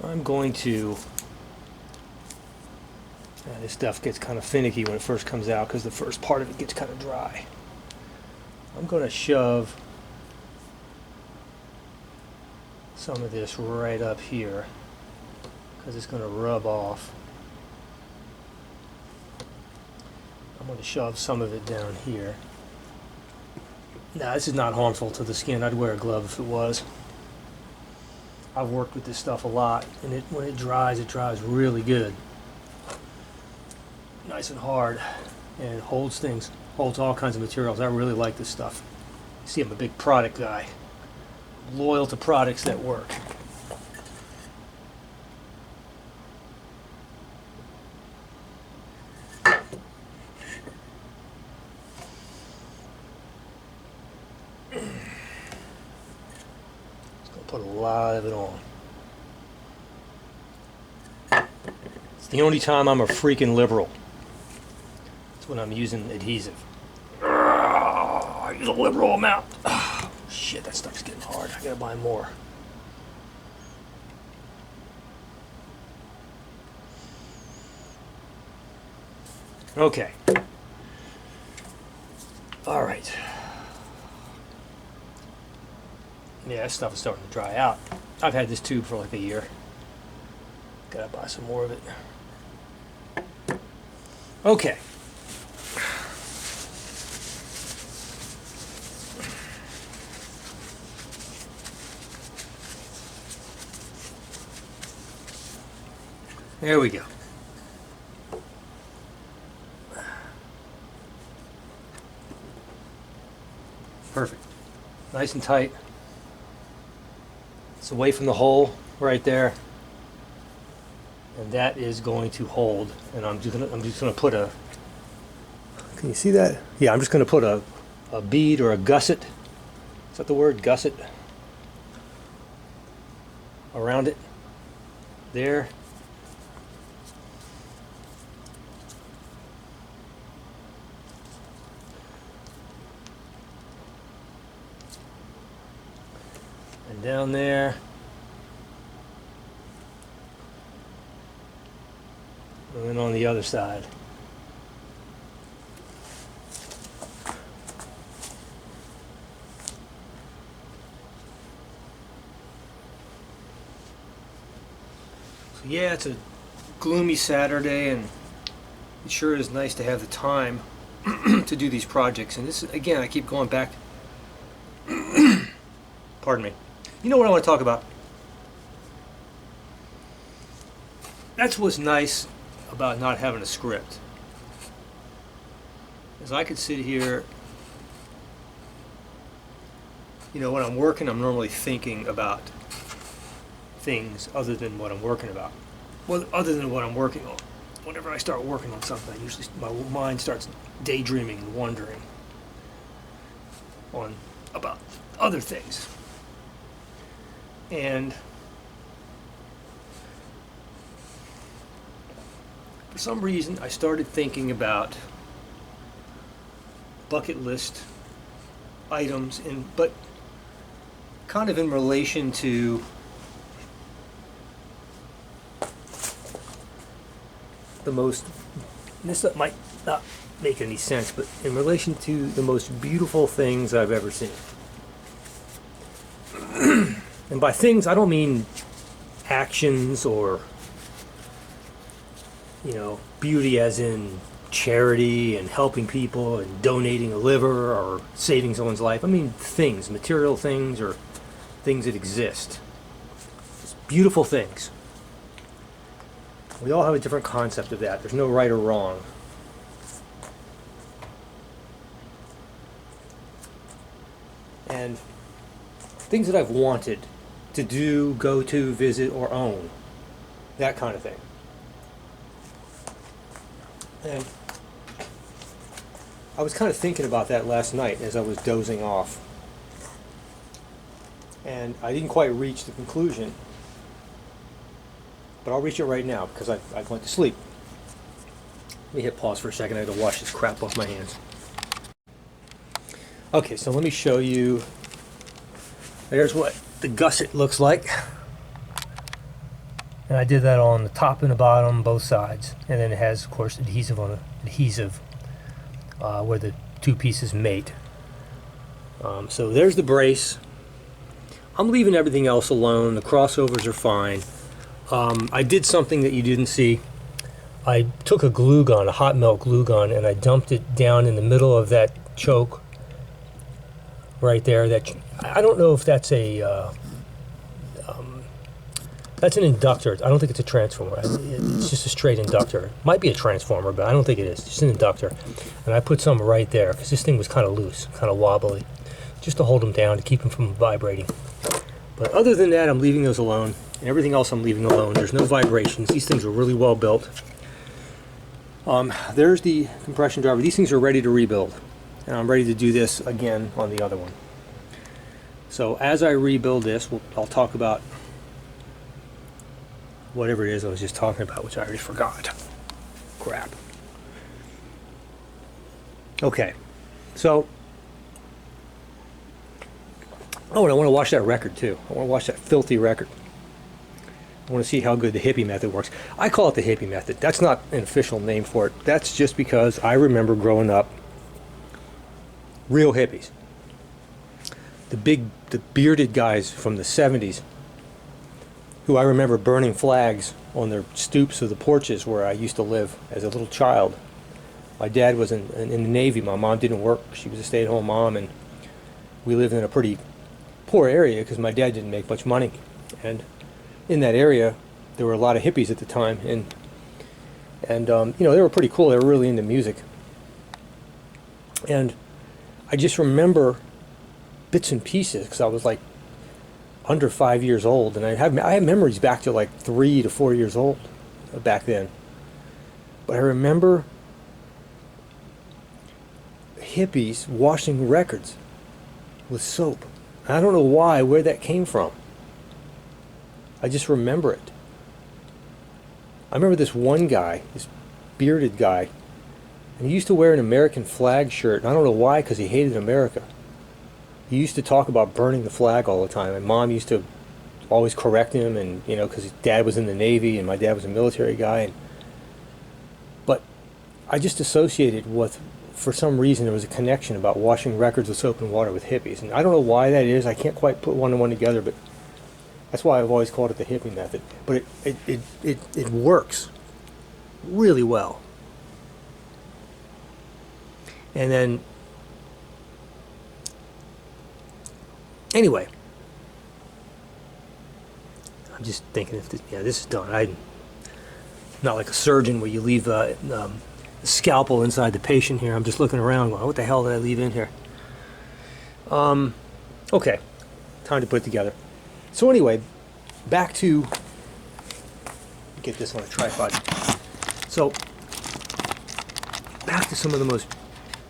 I'm going to... this stuff gets kind of finicky when it first comes out because the first part of it gets kind of dry. I'm going to shove some of this right up here because it's going to rub off. I'm going to shove some of it down here. Now, this is not harmful to the skin. I'd wear a glove if it was. I've worked with this stuff a lot, and when it dries really good. Nice and hard, and it holds things, holds all kinds of materials. I really like this stuff. See, I'm a big product guy. Loyal to products that work. Put a lot of it on. It's the only time I'm a freaking liberal. It's when I'm using adhesive. I use a liberal amount. Oh, shit, that stuff's getting hard. I gotta buy more. Okay. All right. Yeah, that stuff is starting to dry out. I've had this tube for like a year. Gotta buy some more of it. Okay. There we go. Perfect. Nice and tight. It's away from the hole right there, and that is going to hold. And I'm just gonna put a. Can you see that? Yeah, I'm just gonna put a bead or a gusset. Is that the word, gusset? Around it. There. And down there. And then on the other side. So yeah, it's a gloomy Saturday, and it sure is nice to have the time to do these projects. And this, again, I keep going back. Pardon me. You know what I want to talk about? That's what's nice about not having a script. Is I could sit here, you know, when I'm working, I'm normally thinking about things other than what I'm working about. Well, other than what I'm working on. Whenever I start working on something, usually my mind starts daydreaming and wondering on about other things. And for some reason, I started thinking about bucket list items, but kind of in relation to the most, this might not make any sense, but in relation to the most beautiful things I've ever seen. And by things, I don't mean actions or, you know, beauty as in charity and helping people and donating a liver or saving someone's life. I mean things, material things, or things that exist. Just beautiful things. We all have a different concept of that. There's no right or wrong. And things that I've wanted to do, go to, visit, or own. That kind of thing. And I was kind of thinking about that last night as I was dozing off. And I didn't quite reach the conclusion. But I'll reach it right now because I went to sleep. Let me hit pause for a second. I had to wash this crap off my hands. Okay, so let me show you. There's what the gusset looks like. And I did that on the top and the bottom, both sides. And then it has, of course, adhesive on where the two pieces mate. So there's the brace. I'm leaving everything else alone. The crossovers are fine. I did something that you didn't see. I took a glue gun, a hot melt glue gun, and I dumped it down in the middle of that choke right there. That I don't know if that's that's an inductor. I don't think it's a transformer. It's just a straight inductor. Might be a transformer, but I don't think it is. It's just an inductor. And I put some right there because this thing was kind of loose, kind of wobbly, just to hold them down, to keep them from vibrating. But other than that, I'm leaving those alone. And everything else I'm leaving alone. There's no vibrations. These things are really well built. There's the compression driver. These things are ready to rebuild. And I'm ready to do this again on the other one. So as I rebuild this, I'll talk about whatever it is I was just talking about, which I already forgot. Crap. Okay. So, oh, and I want to watch that record too. I want to watch that filthy record. I want to see how good the hippie method works. I call it the hippie method. That's not an official name for it. That's just because I remember growing up, real hippies. The bearded guys from the 70s, who I remember burning flags on their stoops of the porches where I used to live as a little child. My dad was in the Navy. My mom didn't work. She was a stay-at-home mom, and we lived in a pretty poor area because my dad didn't make much money. And in that area, there were a lot of hippies at the time, and you know, they were pretty cool. They were really into music. And I just remember bits and pieces because I was like under 5 years old, and I have memories back to like 3 to 4 years old back then. But I remember hippies washing records with soap. I don't know where that came from. I just remember it. I remember this one guy, this bearded guy, and he used to wear an American flag shirt, and I don't know why, because he hated America. He used to talk about burning the flag all the time, and Mom used to always correct him, and you know, because his dad was in the Navy and my dad was a military guy. But I just associated with, for some reason, there was a connection about washing records with soap and water with hippies, and I don't know why that is. I can't quite put one and one together, but that's why I've always called it the hippie method. But it works really well. And then, anyway, I'm just thinking if this, this is done. I'm not like a surgeon where you leave a scalpel inside the patient here. I'm just looking around going, what the hell did I leave in here? Okay, time to put it together. So anyway, back to, get this on a tripod. So, back to some of the most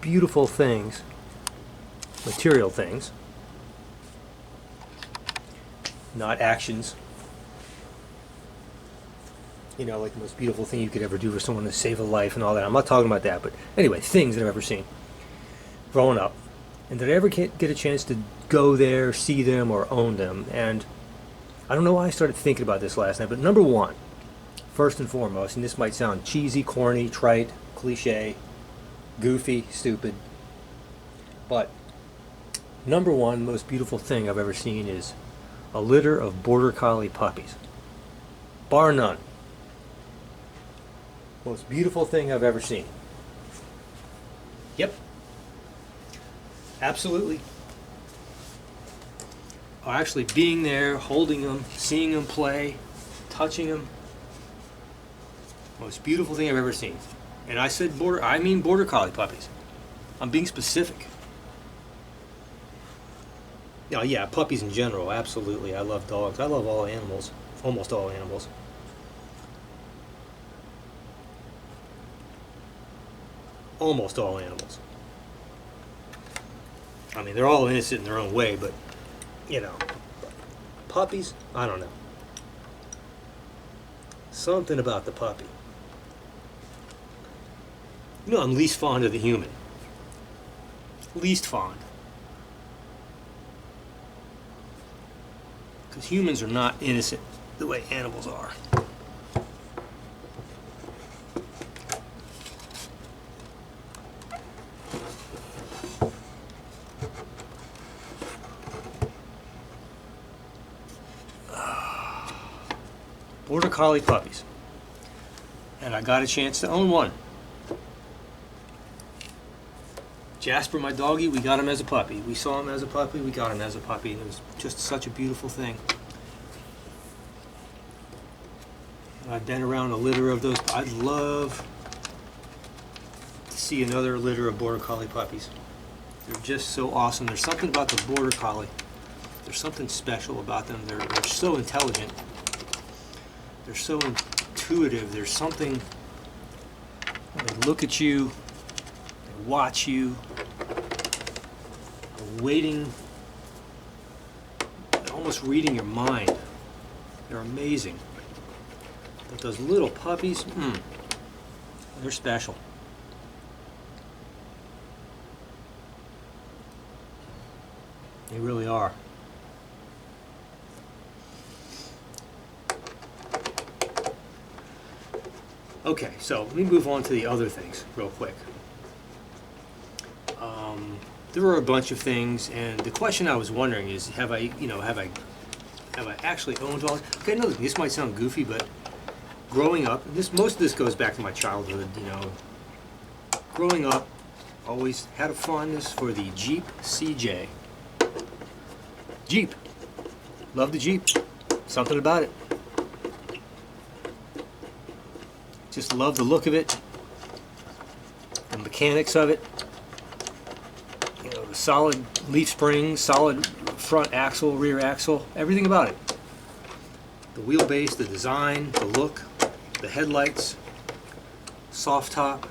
beautiful things, material things, not actions. You know, like the most beautiful thing you could ever do for someone to save a life and all that. I'm not talking about that, but anyway, things that I've ever seen growing up. And did I ever get a chance to go there, see them, or own them? And I don't know why I started thinking about this last night, but number one, first and foremost, and this might sound cheesy, corny, trite, cliche, goofy, stupid, but number one most beautiful thing I've ever seen is a litter of Border Collie puppies. Bar none. Most beautiful thing I've ever seen. Yep. Absolutely. Actually being there, holding them, seeing them play, touching them. Most beautiful thing I've ever seen. And I said I mean border collie puppies. I'm being specific. Oh yeah, puppies in general, absolutely. I love dogs. I love all animals. Almost all animals. Almost all animals. I mean, they're all innocent in their own way, but, you know, puppies, I don't know. Something about the puppy. You know, I'm least fond of the human. Least fond. Because humans are not innocent the way animals are. Border Collie puppies. And I got a chance to own one. Jasper, my doggie, we got him as a puppy. We saw him as a puppy, we got him as a puppy. And it was just such a beautiful thing. I've been around a litter of those. I'd love to see another litter of Border Collie puppies. They're just so awesome. There's something about the Border Collie. There's something special about them. They're so intelligent. They're so intuitive. There's something. They look at you. They watch you. They're waiting. They're almost reading your mind. They're amazing. But those little puppies, they're special. They really are. Okay, so let me move on to the other things real quick. There were a bunch of things, and the question I was wondering is, have I actually owned all? Okay, no, this might sound goofy, but growing up, most of this goes back to my childhood. You know, growing up, always had a fondness for the Jeep CJ. Jeep, love the Jeep. Something about it. Just love the look of it, the mechanics of it. You know, the solid leaf springs, solid front axle, rear axle, everything about it. The wheelbase, the design, the look, the headlights, soft top.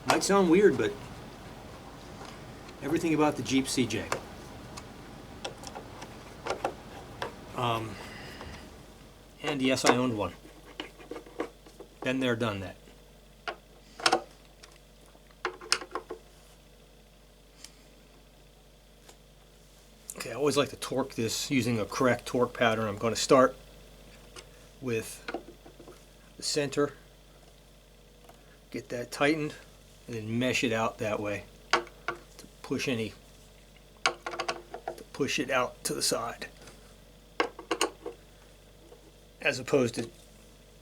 Might sound weird, but everything about the Jeep CJ. And yes, I owned one. Been there, done that. Okay, I always like to torque this using a correct torque pattern. I'm going to start with the center, get that tightened, and then mesh it out that way to push it out to the side, as opposed to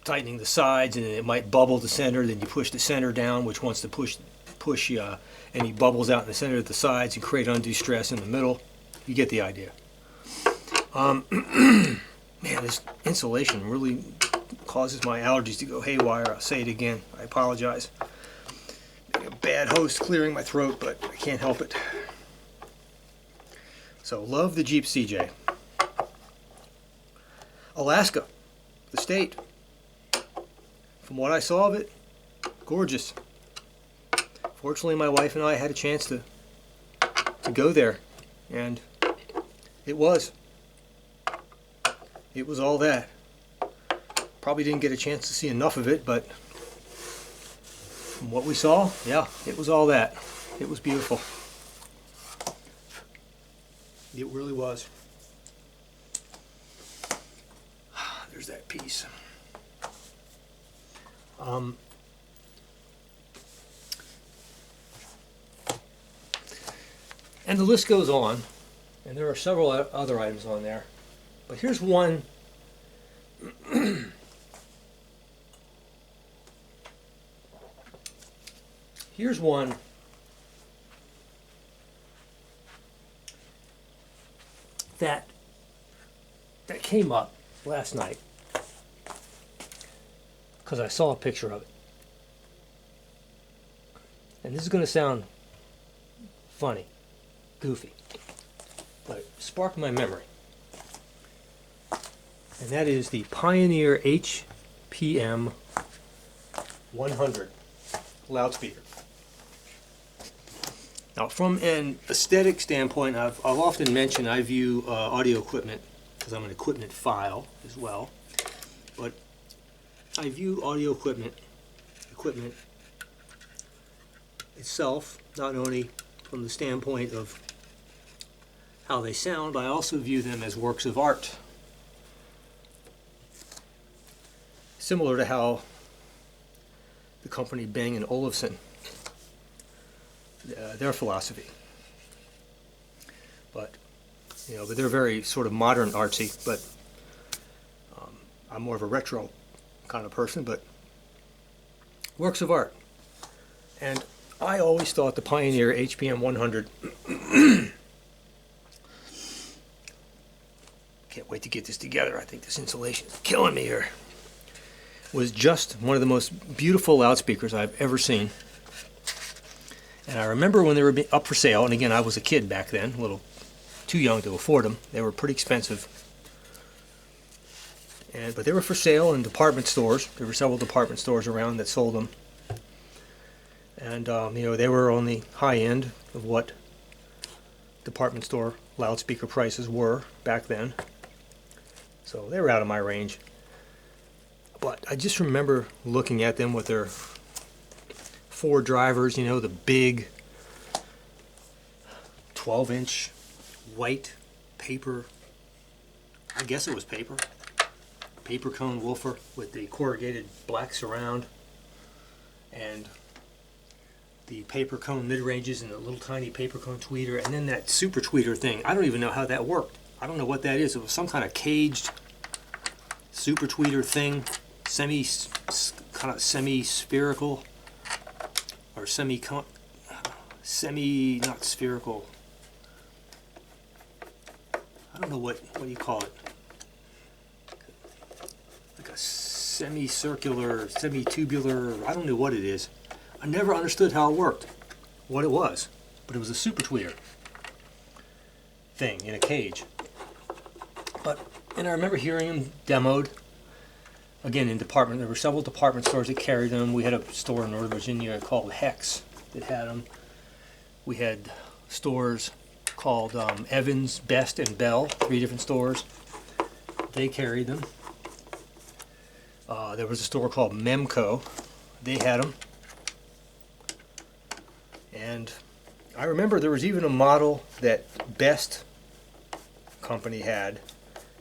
tightening the sides and it might bubble the center. Then you push the center down, which wants to push any bubbles out in the center of the sides and create undue stress in the middle. You get the idea. Man, this insulation really causes my allergies to go haywire. I'll say it again. I apologize. Being a bad host, clearing my throat, but I can't help it. So, love the Jeep CJ. Alaska, the state. From what I saw of it, gorgeous. Fortunately, my wife and I had a chance to go there, and it was all that. Probably didn't get a chance to see enough of it, but from what we saw, yeah, it was all that. It was beautiful. It really was. There's that piece. And the list goes on, and there are several other items on there, but here's one. Here's one that came up last night. because I saw a picture of it. And this is going to sound funny, goofy, but it sparked my memory. And that is the Pioneer HPM 100 loudspeaker. Now, from an aesthetic standpoint, I've often mentioned I view audio equipment, because I'm an equipment file as well, but I view audio equipment itself not only from the standpoint of how they sound, but I also view them as works of art. Similar to how the company Bang & Olufsen, their philosophy. But but they're very sort of modern artsy, but I'm more of a retro kind of person, but works of art. And I always thought the Pioneer HPM 100, can't wait to get this together, I think this insulation is killing me here, was just one of the most beautiful loudspeakers I've ever seen. And I remember when they were up for sale, and again, I was a kid back then, a little too young to afford them. They were pretty expensive. But they were for sale in department stores. There were several department stores around that sold them. And, they were on the high end of what department store loudspeaker prices were back then. So they were out of my range. But I just remember looking at them with their 4 drivers, the big 12-inch white paper, I guess it was paper cone woofer with the corrugated black surround and the paper cone mid-ranges and the little tiny paper cone tweeter, and then that super tweeter thing. I don't even know how that worked. I don't know what that is. It was some kind of caged super tweeter thing, kind of semi-spherical or not spherical. I don't know what you call it. Like a semicircular, semi-tubular, I don't know what it is. I never understood how it worked, what it was, but it was a super tweeter thing in a cage. And I remember hearing them demoed, again there were several department stores that carried them. We had a store in Northern Virginia called Hex that had them. We had stores called Evans, Best, and Bell, 3 different stores. They carried them. There was a store called Memco. They had them. And I remember there was even a model that Best company had.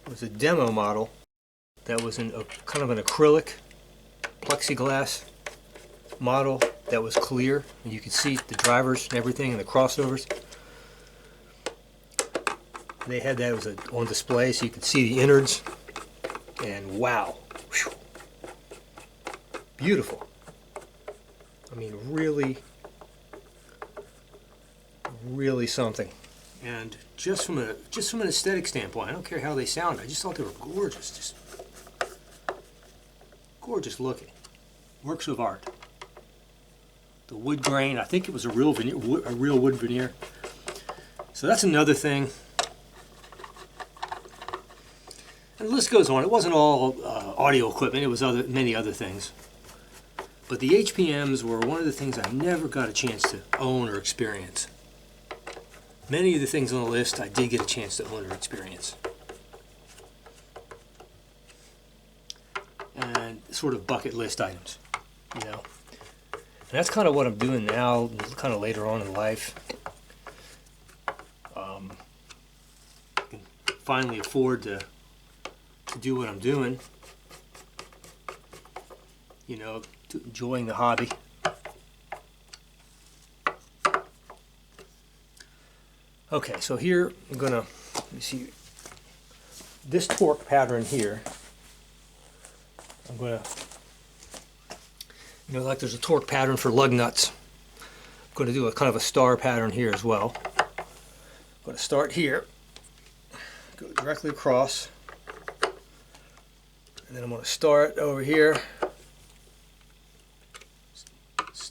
It was a demo model that was in a kind of an acrylic plexiglass model that was clear, and you could see the drivers and everything and the crossovers. They had that, it was on display, so you could see the innards, and wow, whew, beautiful. I mean, really something. And just from an aesthetic standpoint, I don't care how they sound, I just thought they were gorgeous, just gorgeous looking, works of art. The wood grain, I think it was a real wood veneer. So that's another thing. And the list goes on. It wasn't all audio equipment, it was many other things. But the HPMs were one of the things I never got a chance to own or experience. Many of the things on the list I did get a chance to own or experience. And sort of bucket list items, And that's kind of what I'm doing now, kind of later on in life. I can finally afford to do what I'm doing, to enjoying the hobby. Okay, so here I'm gonna, let me see, this torque pattern here, I'm gonna, like there's a torque pattern for lug nuts. I'm gonna do a kind of a star pattern here as well. I'm gonna start here, go directly across, and then I'm gonna start over here,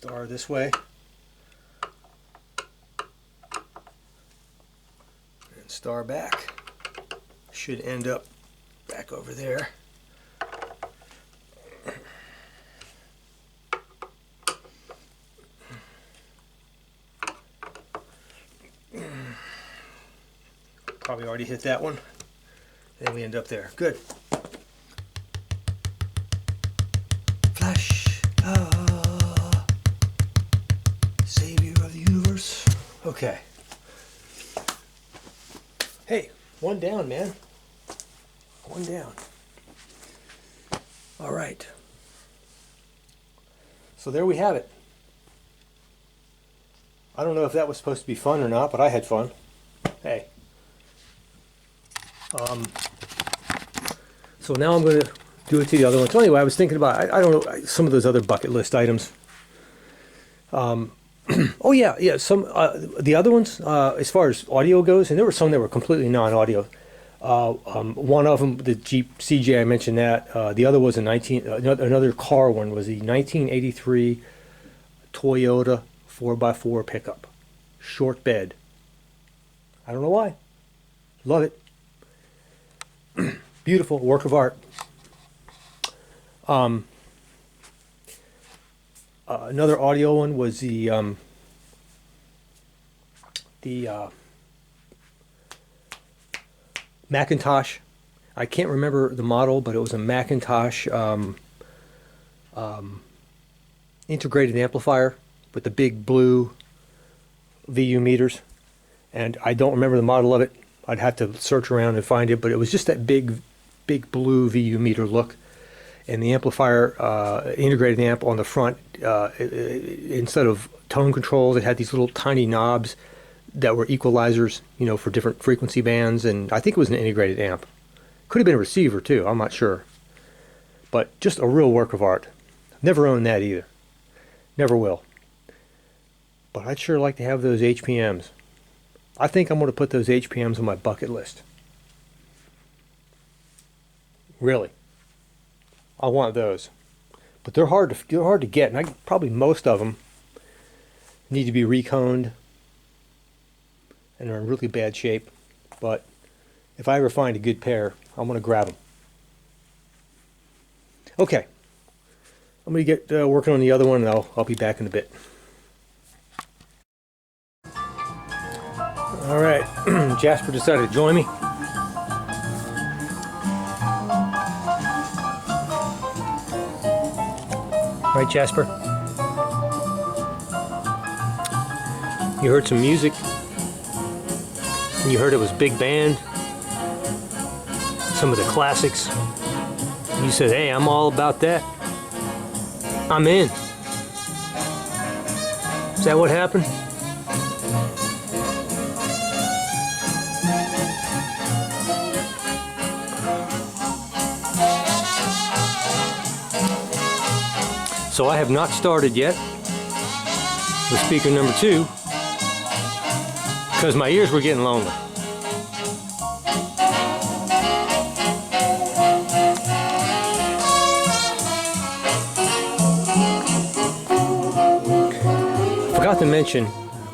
Star this way. And star back. Should end up back over there. Probably already hit that one. Then we end up there. Good. Flash. Savior of the universe. Okay. Hey, one down, man. One down. All right. So there we have it. I don't know if that was supposed to be fun or not, but I had fun. Hey. So now I'm going to do it to the other one. So anyway, I was thinking about, I don't know, some of those other bucket list items. Oh yeah, some the other ones, as far as audio goes, and there were some that were completely non-audio. One of them, the Jeep CJ, I mentioned that. The other was another car one was the 1983 Toyota 4x4 pickup, short bed. I don't know why. Love it. Beautiful work of art. Another audio one was the Macintosh. I can't remember the model, but it was a Macintosh integrated amplifier with the big blue VU meters. And I don't remember the model of it. I'd have to search around and find it, but it was just that big blue VU meter look. And the amplifier, integrated amp on the front, instead of tone controls, it had these little tiny knobs that were equalizers, you know, for different frequency bands. And I think it was an integrated amp. Could have been a receiver too, I'm not sure. But just a real work of art. Never owned that either. Never will. But I'd sure like to have those HPMs. I think I'm going to put those HPMs on my bucket list. Really. I want those. But they're hard to get, and probably most of them need to be reconed and are in really bad shape. But if I ever find a good pair, I'm going to grab them. Okay. I'm going to get working on the other one, and I'll be back in a bit. All right, Jasper decided to join me. Right, Jasper? You heard some music, and you heard it was big band, some of the classics. You said, hey, I'm all about that. I'm in. Is that what happened? So I have not started yet with speaker number 2 because my ears were getting lonely. I forgot to mention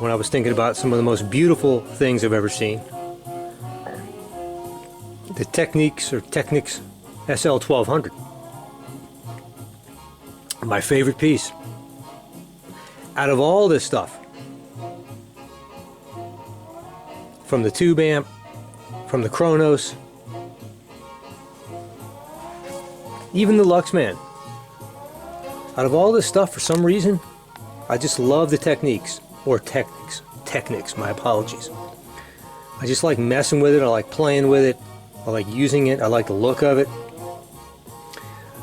when I was thinking about some of the most beautiful things I've ever seen. The Technics SL1200. My favorite piece. Out of all this stuff, from the tube amp, from the Kronos, even the Luxman, out of all this stuff, for some reason, I just love the Technics, my apologies. I just like messing with it, I like playing with it, I like using it, I like the look of it.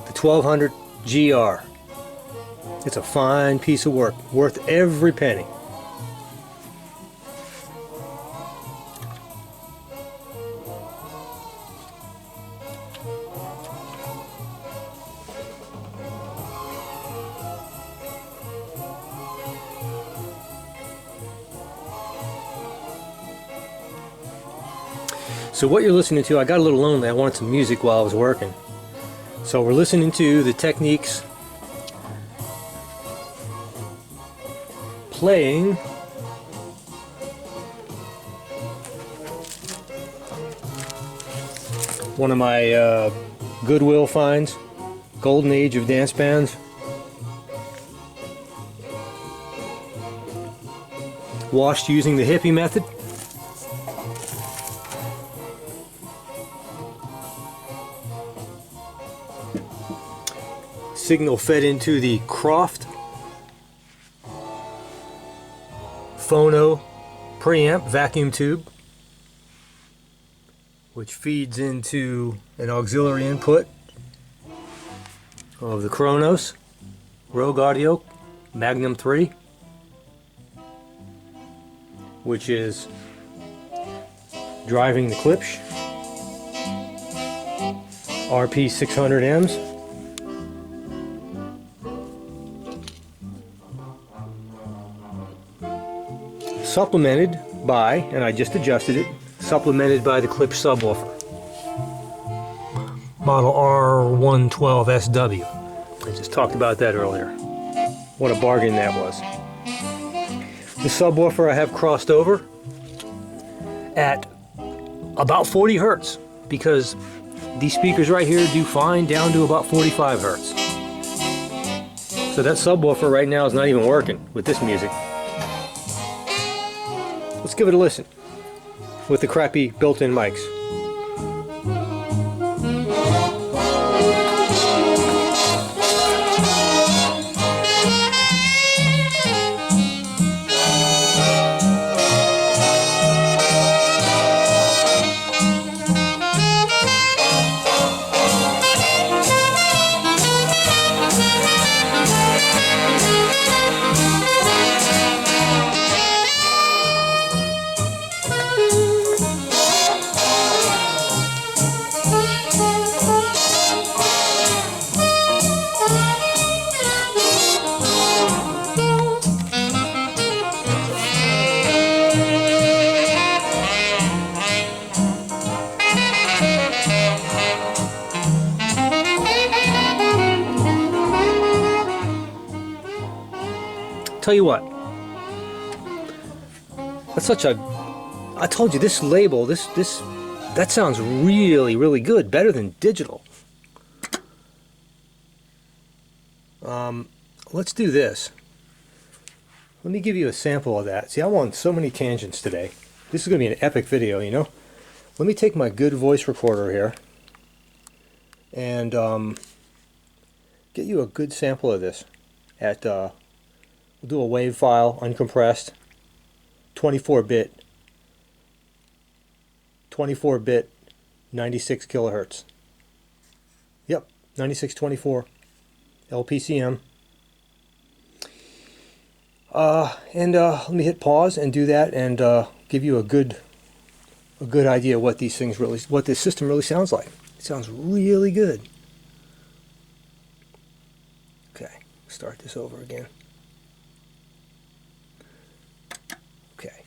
The 1200 GR. It's a fine piece of work, worth every penny. So what you're listening to, I got a little lonely. I wanted some music while I was working. So we're listening to the Technics playing one of my Goodwill finds, Golden Age of Dance Bands. Washed using the hippie method. Signal fed into the Croft Phono preamp vacuum tube, which feeds into an auxiliary input of the Kronos Rogue Audio Magnum 3, which is driving the Klipsch RP600Ms. Supplemented by, and I just adjusted it, supplemented by the Klipsch subwoofer. Model R112SW. I just talked about that earlier. What a bargain that was. The subwoofer I have crossed over at about 40 hertz because these speakers right here do fine down to about 45 hertz. So that subwoofer right now is not even working with this music. Let's give it a listen with the crappy built-in mics. Tell you what, that's such a, I told you this label, that sounds really, really good, better than digital. Let's do this. Let me give you a sample of that. See, I'm on so many tangents today. This is going to be an epic video, you know. Let me take my good voice recorder here and get you a good sample of this at we'll do a wave file, uncompressed, 24-bit, 96 kilohertz. Yep, 9624 LPCM. Let me hit pause and do that, and give you a good idea what these things really, what this system really sounds like. It sounds really good. Okay, start this over again. Okay.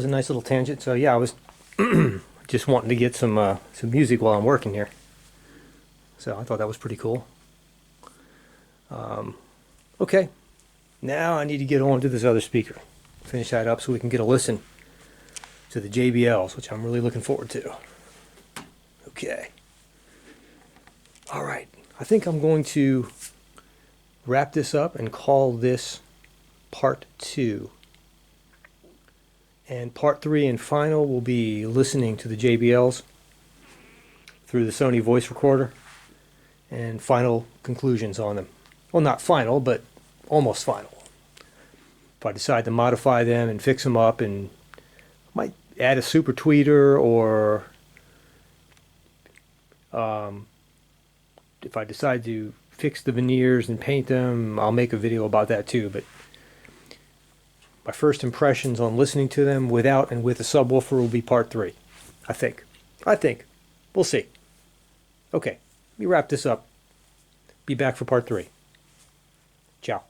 was a nice little tangent. So yeah, I was just wanting to get some music while I'm working here. So I thought that was pretty cool. Okay, now I need to get on to this other speaker. Finish that up so we can get a listen to the JBLs, which I'm really looking forward to. Okay. All right. I think I'm going to wrap this up and call this part 2. And part 3 and final will be listening to the JBLs through the Sony voice recorder and final conclusions on them. Well, not final, but almost final. If I decide to modify them and fix them up, and might add a super tweeter, or if I decide to fix the veneers and paint them, I'll make a video about that too. But my first impressions on listening to them without and with a subwoofer will be part 3. I think. We'll see. Okay, let me wrap this up. Be back for part 3. Ciao.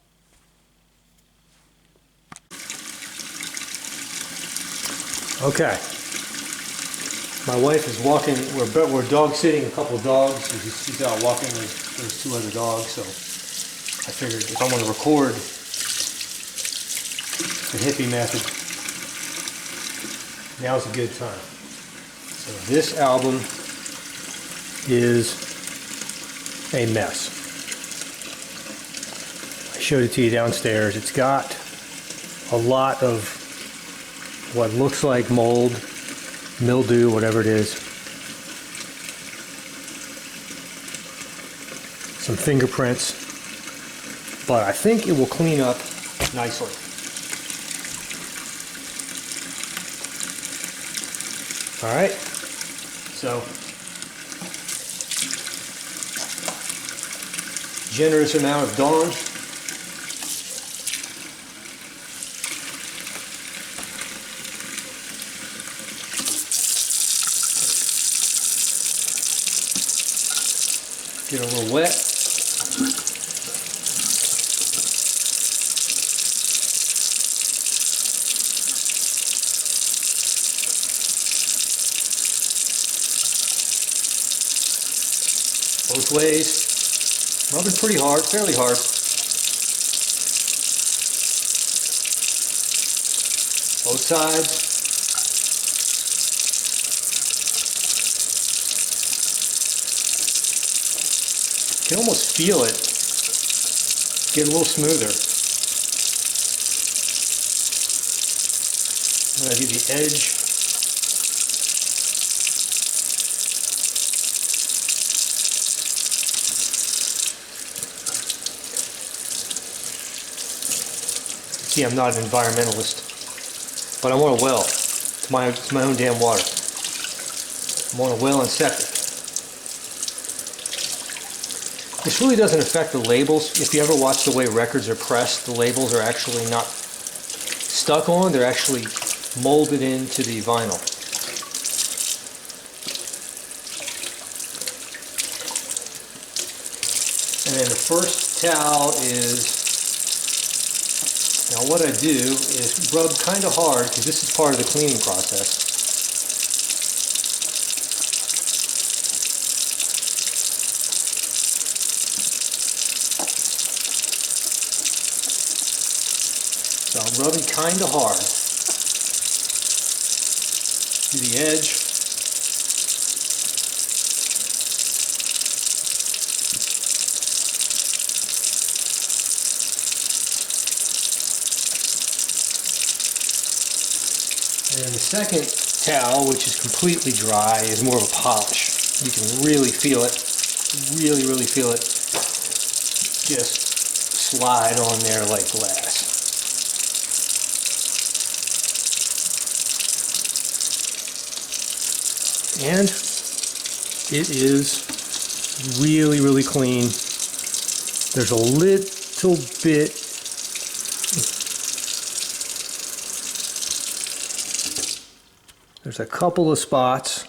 Okay. My wife is walking. We're dog sitting a couple of dogs. She's out walking with those 2 other dogs. So I figured if I want to record the hippie method, now's a good time. So this album is a mess. I showed it to you downstairs. It's got a lot of what looks like mold, mildew, whatever it is. Some fingerprints. But I think it will clean up nicely. Alright, so generous amount of Dawn. Get a little wet. Both ways. Rubbing pretty hard, fairly hard. Both sides. You can almost feel it get a little smoother. I'm going to do the edge. See, I'm not an environmentalist, but I want a well. It's my own damn water. I want a well and septic. This really doesn't affect the labels. If you ever watch the way records are pressed, the labels are actually not stuck on, they're actually molded into the vinyl. And then the first towel is, now what I do is rub kind of hard, because this is part of the cleaning process. So I'm rubbing kind of hard to the edge. And then the second towel, which is completely dry, is more of a polish. You can really feel it, really feel it just slide on there like glass. And it is really clean. There's a little bit there's a couple of spots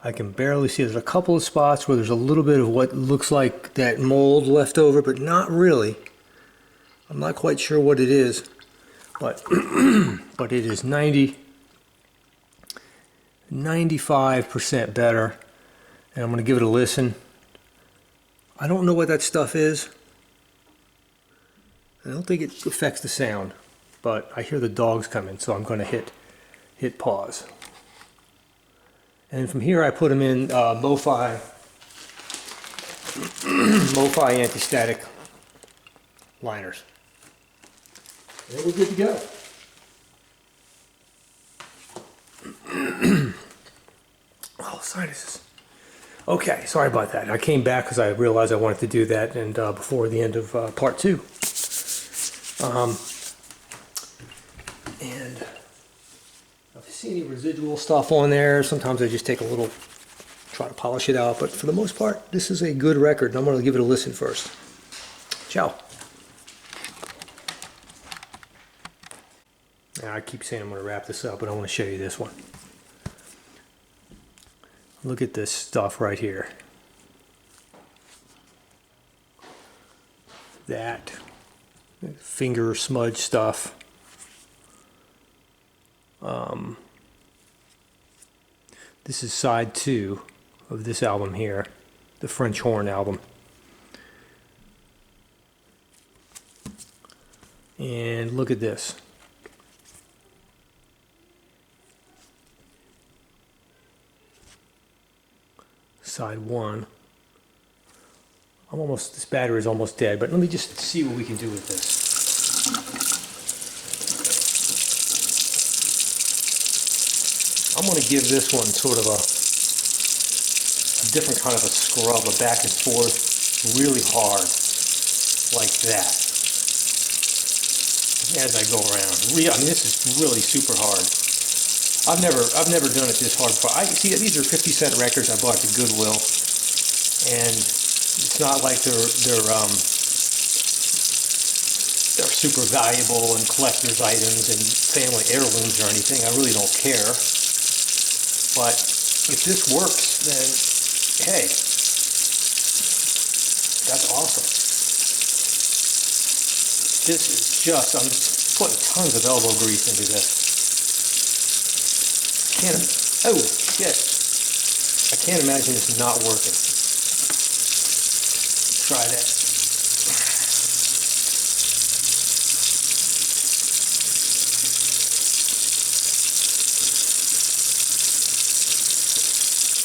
I can barely see. There's a couple of spots where there's a little bit of what looks like that mold left over, but not really. I'm not quite sure what it is. but but it is 95% better, and I'm going to give it a listen. I don't know what that stuff is. I don't think it affects the sound, but I hear the dogs coming, so I'm going to hit pause. And from here I put them in MoFi anti-static liners. And we're good to go. Oh, sinuses. Okay, sorry about that. I came back because I realized I wanted to do that, and before the end of part 2. And if you see any residual stuff on there, sometimes I just take a little, try to polish it out, but for the most part, this is a good record, and I'm going to give it a listen first. Ciao. Now, I keep saying I'm going to wrap this up, but I want to show you this one. Look at this stuff right here. That finger smudge stuff. This is side 2 of this album here, the French Horn album. And look at this. Side 1. This battery is almost dead, but let me just see what we can do with this. I'm going to give this one sort of a different kind of a scrub, a back and forth, really hard, like that, as I go around. I mean, this is really super hard. I've never done it this hard before. See, these are 50-cent records I bought at the Goodwill, and it's not like they're super valuable and collector's items and family heirlooms or anything. I really don't care. But if this works, then hey, that's awesome. This is just, I'm putting tons of elbow grease into this. Oh shit. I can't imagine this not working. Try that.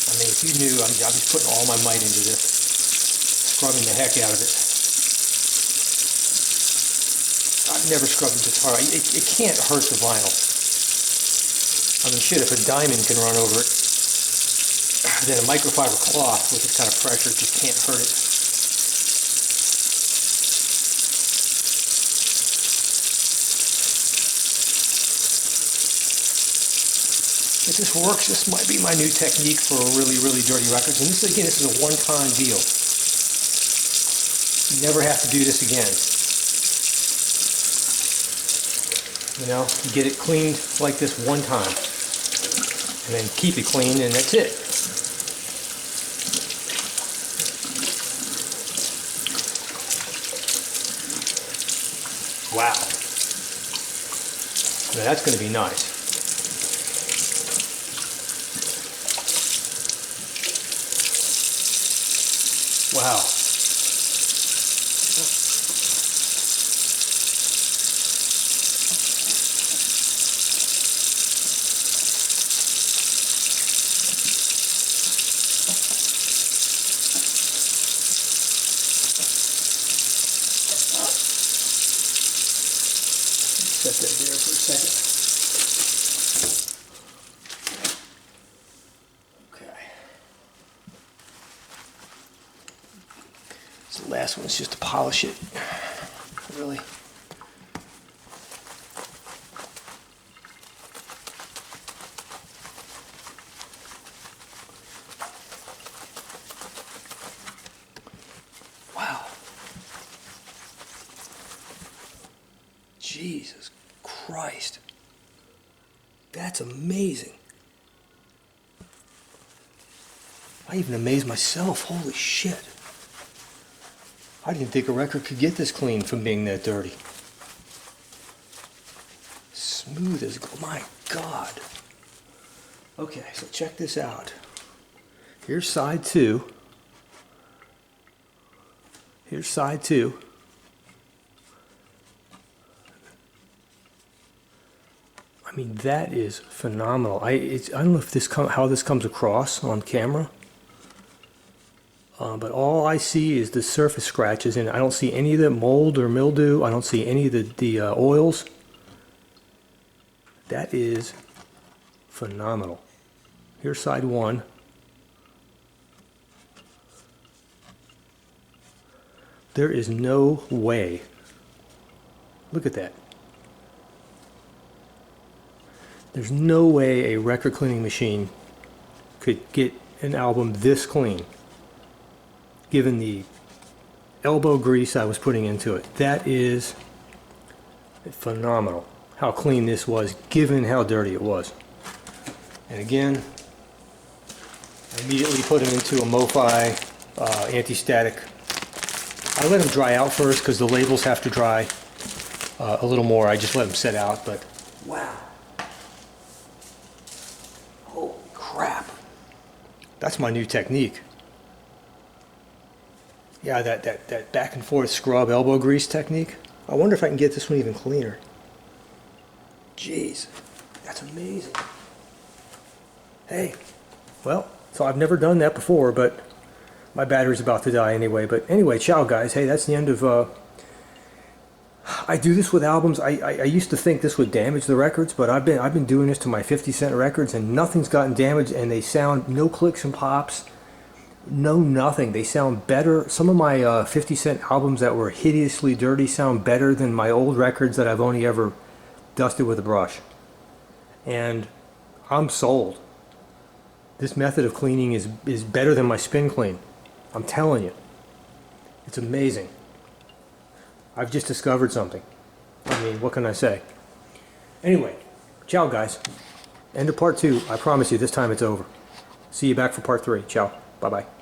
I mean, if you knew, I'm just putting all my might into this, scrubbing the heck out of it. I've never scrubbed it this hard. It can't hurt the vinyl. I mean, shit, if a diamond can run over it, then a microfiber cloth with this kind of pressure just can't hurt it. If this works, this might be my new technique for really, really dirty records. And this, again, this is a one-time deal. You never have to do this again. You know, you get it cleaned like this one time. And then keep it clean, and that's it. Wow. Now that's going to be nice. Wow. Set that there for a second. Okay. So the last one is just to polish it. Really. Wow. Jesus Christ. That's amazing. I even amazed myself. Holy shit. I didn't think a record could get this clean from being that dirty. smooth as gold. My God. Okay, so check this out. Here's side 2. Here's side 2. I mean, that is phenomenal. I don't know if how this comes across on camera, but all I see is the surface scratches, and I don't see any of the mold or mildew. I don't see any of the oils. That is phenomenal. Here's side 1. There is no way. Look at that. There's no way a record cleaning machine could get an album this clean, given the elbow grease I was putting into it. That is phenomenal, how clean this was, given how dirty it was. And again, I immediately put them into a MoFi anti-static. I let them dry out first because the labels have to dry a little more. I just let them set out, but wow. Holy crap. That's my new technique. Yeah, that back and forth scrub elbow grease technique. I wonder if I can get this one even cleaner. Jeez, that's amazing. Hey, well, so I've never done that before, but my battery's about to die anyway. But anyway, ciao guys. Hey, that's the end of... I do this with albums. I used to think this would damage the records, but I've been doing this to my 50-cent records, and nothing's gotten damaged, and they sound no clicks and pops, no nothing. They sound better. Some of my 50-cent albums that were hideously dirty sound better than my old records that I've only ever dusted with a brush. And I'm sold. This method of cleaning is better than my spin clean. I'm telling you. It's amazing. I've just discovered something. I mean, what can I say? Anyway, ciao guys. End of part 2. I promise you this time it's over. See you back for part 3. Ciao. Bye-bye.